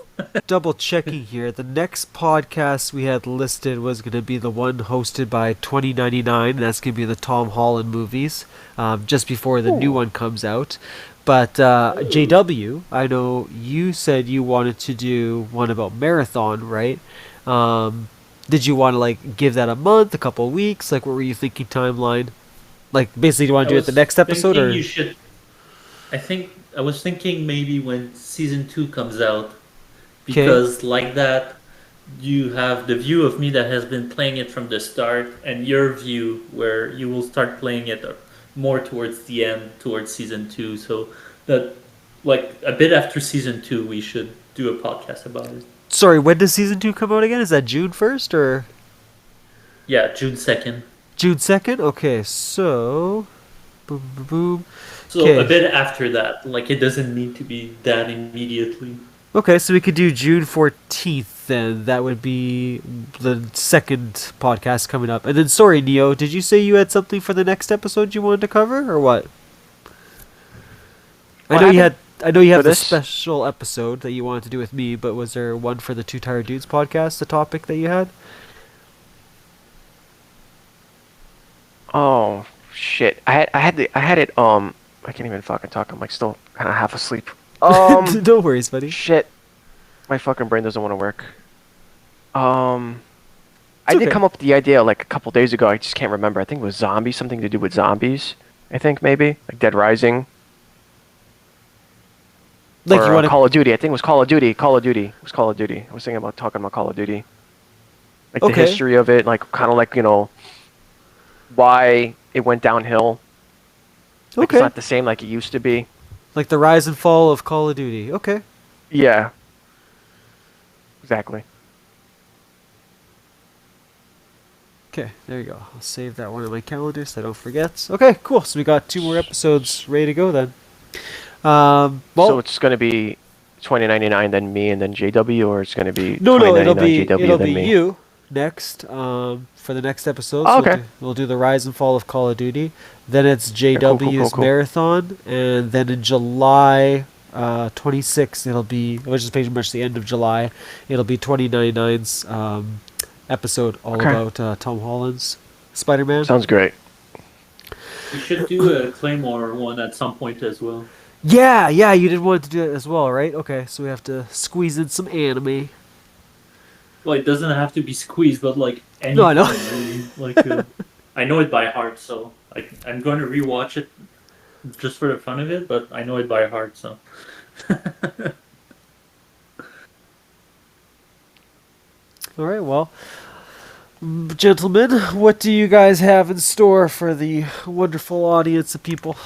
double checking here. The next podcast we had listed was going to be the one hosted by 2099. That's going to be the Tom Holland movies, just before the new one comes out. But JW, I know you said you wanted to do one about Marathon, right? Did you want to like give that a month, a couple of weeks? Like, what were you thinking timeline? Like, basically, do you want to do it the next episode, or You should. I was thinking maybe when season 2 comes out, because like that, you have the view of me that has been playing it from the start, and your view where you will start playing it more towards the end, towards season 2. So that, like a bit after season 2, we should do a podcast about it. Sorry, when does season 2 come out again? Is that June 1st or Yeah, June 2nd. June 2nd? Okay, so boom, boom, boom. So a bit after that, like it doesn't need to be that immediately. Okay, so we could do June 14th then. That would be the second podcast coming up. And then, sorry, Neo, did you say you had something for the next episode you wanted to cover, or what? I know you have the special episode that you wanted to do with me, but was there one for the Two Tired Dudes podcast, the topic that you had? Oh shit! I had it. I can't even fucking talk. I'm like still kind of half asleep. No worries, buddy. Shit, my fucking brain doesn't want to work. I did come up with the idea like a couple days ago. I just can't remember. I think it was zombies, something to do with zombies. I think maybe like Dead Rising. Like or Call of Duty. I think it was Call of Duty. Call of Duty. It was Call of Duty. I was thinking about talking about Call of Duty. Like the history of it, like kind of like why it went downhill. Like it's not the same like it used to be. Like the rise and fall of Call of Duty. Okay. Yeah. Exactly. Okay, there you go. I'll save that one in my calendar so I don't forget. Okay, cool. So we got 2 more episodes ready to go then. So it's going to be 2099, then me, and then JW, or it's going to be no, it'll be JW, it'll then be me? you next for the next episode. Oh, so okay. we'll do the rise and fall of Call of Duty. Then it's JW's cool. marathon, and then in July 26th which is pretty much the end of July. It'll be 2099's episode all about Tom Holland's Spider-Man. Sounds great. We should do a Claymore one at some point as well. Yeah, you did want to do it as well, right? Okay, so we have to squeeze in some anime. Well, it doesn't have to be squeezed, but like anything. No, I know. Really. Like, I know it by heart, so I'm going to rewatch it just for the fun of it, but I know it by heart, so. All right, well, gentlemen, what do you guys have in store for the wonderful audience of people?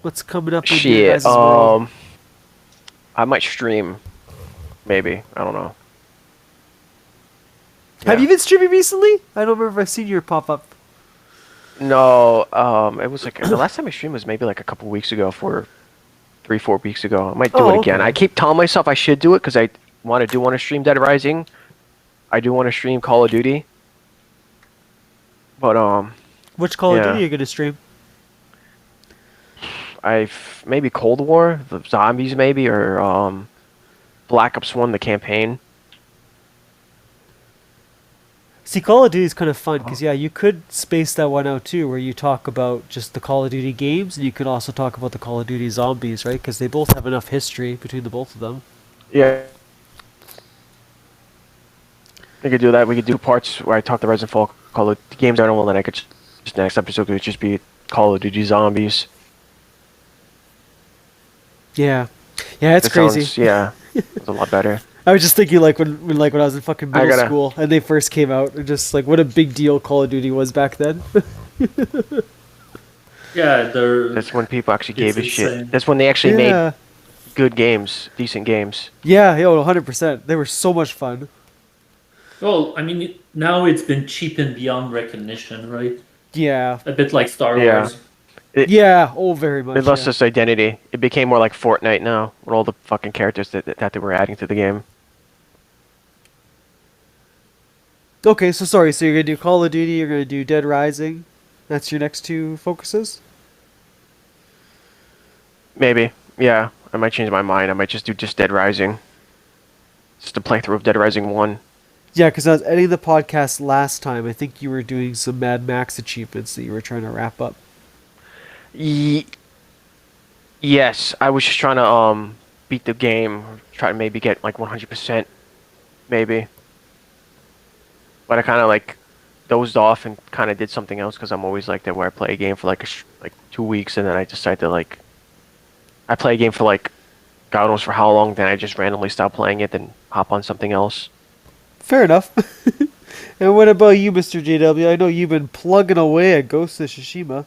What's coming up in your guys' world? I might stream, maybe. I don't know. Have you been streaming recently? I don't remember if I've seen your pop up. No, it was like the last time I streamed was maybe like a couple weeks ago, 3-4 weeks ago. I might do it again. I keep telling myself I should do it because I want to stream Dead Rising. I do want to stream Call of Duty. But which Call of Duty are you gonna stream? Maybe Cold War, the zombies maybe, or Black Ops 1, the campaign. See, Call of Duty is kind of fun because you could space that one out too, where you talk about just the Call of Duty games, and you could also talk about the Call of Duty zombies, right? Because they both have enough history between the both of them. Yeah. We could do that. We could do parts where I talk the Rise and Fall Call of games. I don't know. Then I could just next episode could just be Call of Duty Zombies. Yeah, it's It crazy. sounds, yeah, it's a lot better. I was just thinking like when I was in fucking I middle gotta- school and they first came out, and just like what a big deal Call of Duty was back then. Yeah, they're. That's when people actually gave a It's shit. insane. That's when they actually made Yeah, good games, decent games. yeah, yo, 100%. They were so much fun. Well, I mean, now it's been cheapened beyond recognition, right? Yeah, A bit like Star Yeah. Wars. yeah, oh, very much. It lost Yeah. its identity. It became more like Fortnite now, with all the fucking characters that they were adding to the game. Okay, so sorry. So you're gonna do Call of Duty. You're gonna do Dead Rising. That's your next two focuses. Maybe, yeah. I might change my mind. I might just do Dead Rising. Just a playthrough of Dead Rising 1. Yeah, because I was editing the podcast last time. I think you were doing some Mad Max achievements that you were trying to wrap up. Yes, I was just trying to beat the game, try to maybe get like 100%, maybe. But I kind of like dozed off and kind of did something else because I'm always like that, where I play a game for like like 2 weeks and then I decide to like I play a game for like God knows for how long, then I just randomly stop playing it, then hop on something else. Fair enough. And what about you, Mr. JW? I know you've been plugging away at Ghost of Tsushima.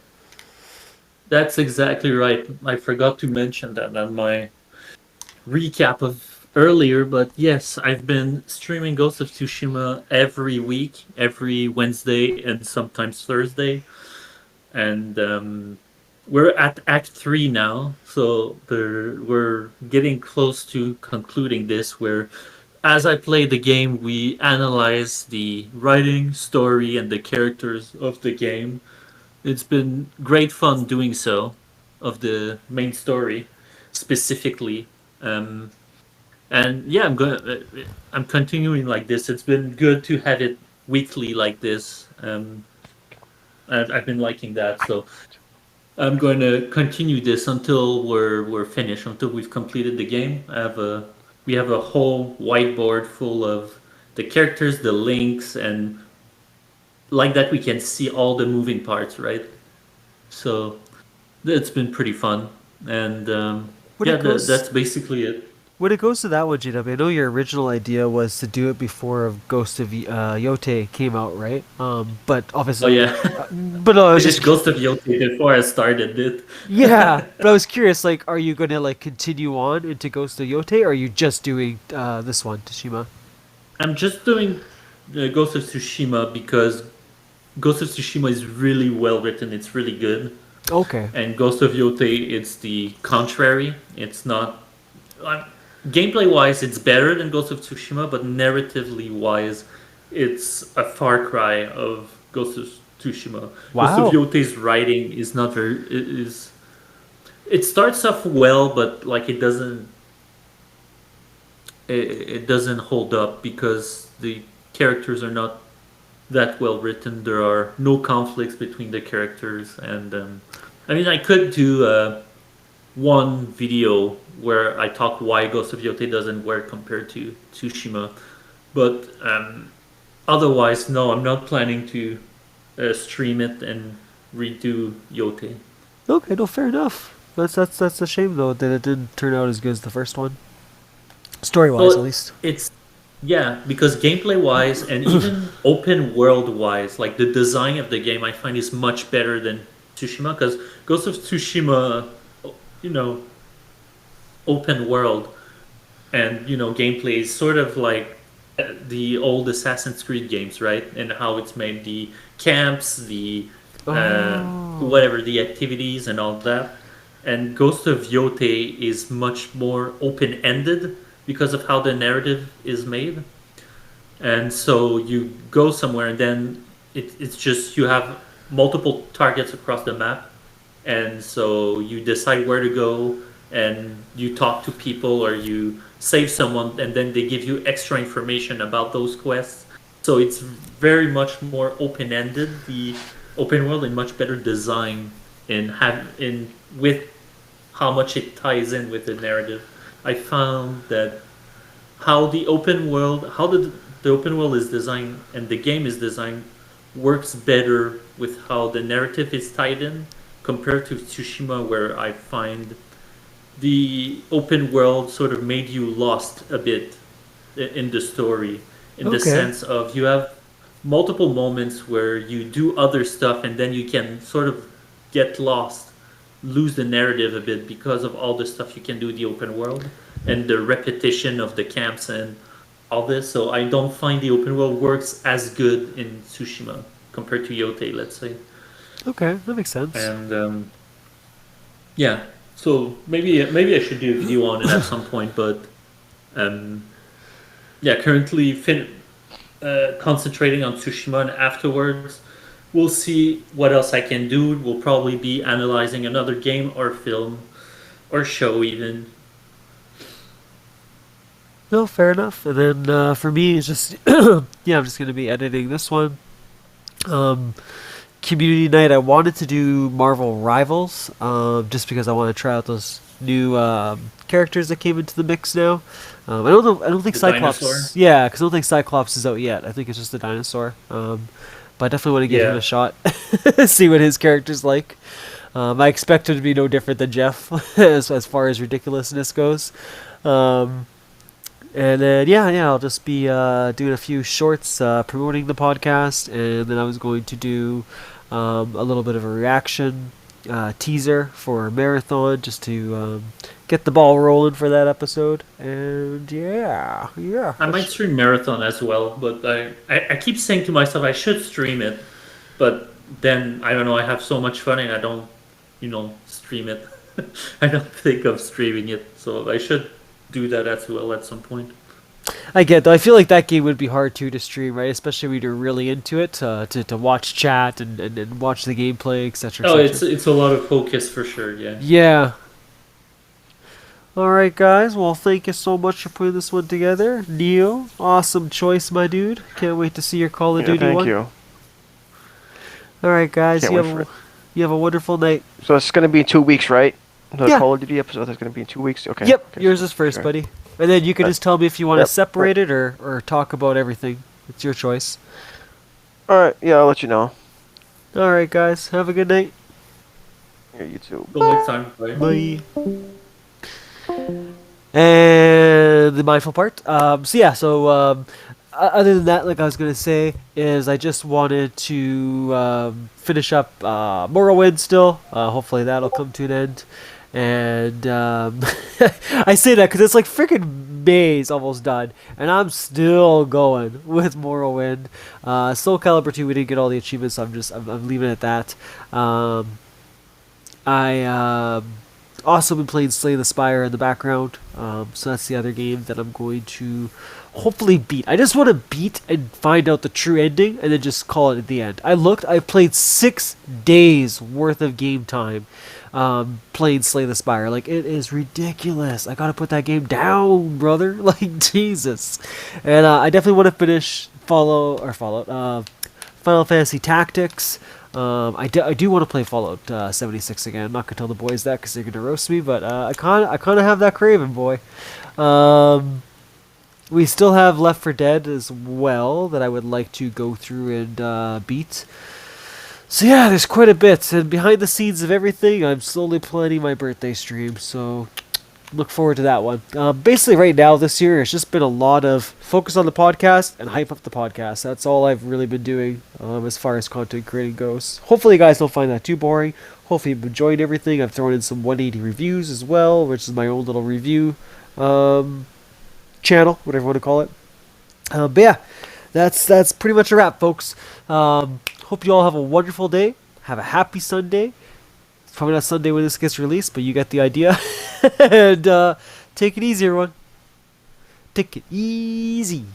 That's exactly right. I forgot to mention that on my recap of earlier, but yes, I've been streaming Ghost of Tsushima every week, every Wednesday and sometimes Thursday. And we're at Act 3 now, so we're getting close to concluding this, where as I play the game, we analyze the writing, story, and the characters of the game. It's been great fun doing so, of the main story specifically. Um, and yeah, I'm continuing like this. It's been good to have it weekly like this. I've been liking that, so I'm going to continue this until we're finished, until we've completed the game. We have a whole whiteboard full of the characters, the links, and like that we can see all the moving parts, right? So it's been pretty fun, and When yeah, it goes- that's basically it. When it goes to that one, JW, I know your original idea was to do it before Ghost of Yote came out, right? But Oh obviously, yeah, but no, I I was just just Ghost of Yote before I started it. yeah. But I was curious, like, are you gonna like continue on into Ghost of Yote, or are you just doing this one, Tsushima? I'm just doing Ghost of Tsushima because Ghost of Tsushima is really well written. It's really good. Okay. And Ghost of Yote, it's the contrary. It's not. Gameplay wise, it's better than Ghost of Tsushima, but narratively wise, it's a far cry of Ghost of Tsushima. Wow. Ghost of Yote's writing is not very. It starts off well, but like it doesn't. It doesn't hold up because the characters are not that well written. There are no conflicts between the characters, and I mean, I could do one video where I talk why Ghost of Yote doesn't work compared to Tsushima, but otherwise, no, I'm not planning to stream it and redo Yote. Okay, no, fair enough. That's a shame though that it didn't turn out as good as the first one, story wise at least. It's yeah, because gameplay wise and even open world wise, like the design of the game, I find is much better than Tsushima. Because Ghost of Tsushima, you know, open world and gameplay is sort of like the old Assassin's Creed games, right? And how it's made, the camps, the whatever, the activities and all that. And Ghost of Yote is much more open-ended because of how the narrative is made. And so you go somewhere and then it's just you have multiple targets across the map. And so you decide where to go and you talk to people or you save someone and then they give you extra information about those quests. So it's very much more open-ended, the open world, and much better design with how much it ties in with the narrative. I found that how the open world is designed and the game is designed works better with how the narrative is tied in compared to Tsushima, where I find the open world sort of made you lost a bit in the story, in the Okay. sense of you have multiple moments where you do other stuff and then you can sort of get lost, lose the narrative a bit because of all the stuff you can do in the open world and the repetition of the camps and all this. So I don't find the open world works as good in Tsushima compared to Yote, let's say. Okay, that makes sense. And yeah, so maybe I should do a video on it at some point, but um, yeah, currently concentrating on Tsushima, and afterwards we'll see what else I can do. We'll probably be analyzing another game or film or show even. No, fair enough. And then for me, it's just yeah, I'm just gonna be editing this one. Um, Community night. I wanted to do Marvel Rivals, just because I want to try out those new characters that came into the mix now. I don't know. I don't think The Cyclops. dinosaur? Yeah, because I don't think Cyclops is out yet. I think it's just the dinosaur. But I definitely want to give him Yeah. a shot. See what his character's like. I expect him to be no different than Jeff as far as ridiculousness goes. And then yeah, I'll just be doing a few shorts promoting the podcast, and then I was going to do a little bit of a reaction teaser for Marathon just to get the ball rolling for that episode. And yeah. I might stream Marathon as well, but I keep saying to myself I should stream it, but then I don't know, I have so much fun and I don't, stream it. I don't think of streaming it, so I should do that as well at some point. I get though. I feel like that game would be hard to stream, right? Especially when you're really into it, to watch chat and watch the gameplay, etc. Oh, it's a lot of focus for sure, yeah. Yeah. All right, guys. Well, thank you so much for putting this one together, Neo. Awesome choice, my dude. Can't wait to see your Call of Duty Thank one. you. All right, guys. Can't You wait have for it. you have a wonderful night. So it's gonna be in 2 weeks, right? The Yeah. Call of Duty episode is gonna be in 2 weeks. Okay. Yep. Okay, Yours so- is first, sure. buddy. And then you can just tell me if you want to Yep. separate it or talk about everything. It's your choice. All right. Yeah, I'll let you know. All right, guys. Have a good night. Yeah, you too. Till next time, bye. Bye. And the mindful part. Other than that, like I was gonna say, is I just wanted to finish up Morrowind still. Hopefully that'll come to an end. And I say that because it's like freaking May's almost done, and I'm still going with Morrowind. Soul Calibur 2, we didn't get all the achievements, so I'm leaving it at that. I also been playing Slay the Spire in the background, so that's the other game that I'm going to hopefully beat. I just want to beat and find out the true ending, and then just call it at the end. I played 6 days worth of game time playing Slay the Spire. Like, it is ridiculous. I gotta put that game down, brother. Like, Jesus. And I definitely want to finish Final Fantasy Tactics. I do want to play Fallout 76 again. I'm not gonna tell the boys that because they're gonna roast me, but I kind of have that craving, boy. We still have Left 4 Dead as well that I would like to go through and beat. So yeah, there's quite a bit, and behind the scenes of everything, I'm slowly planning my birthday stream, so look forward to that one. Basically right now this year, it's just been a lot of focus on the podcast and hype up the podcast. That's all I've really been doing as far as content creating goes. Hopefully you guys don't find that too boring. Hopefully you've enjoyed everything. I've thrown in some 180 reviews as well, which is my own little review channel, whatever you want to call it. But yeah, that's pretty much a wrap, folks. Hope you all have a wonderful day. Have a happy Sunday. It's probably not Sunday when this gets released, but you get the idea. And take it easy, everyone. Take it easy.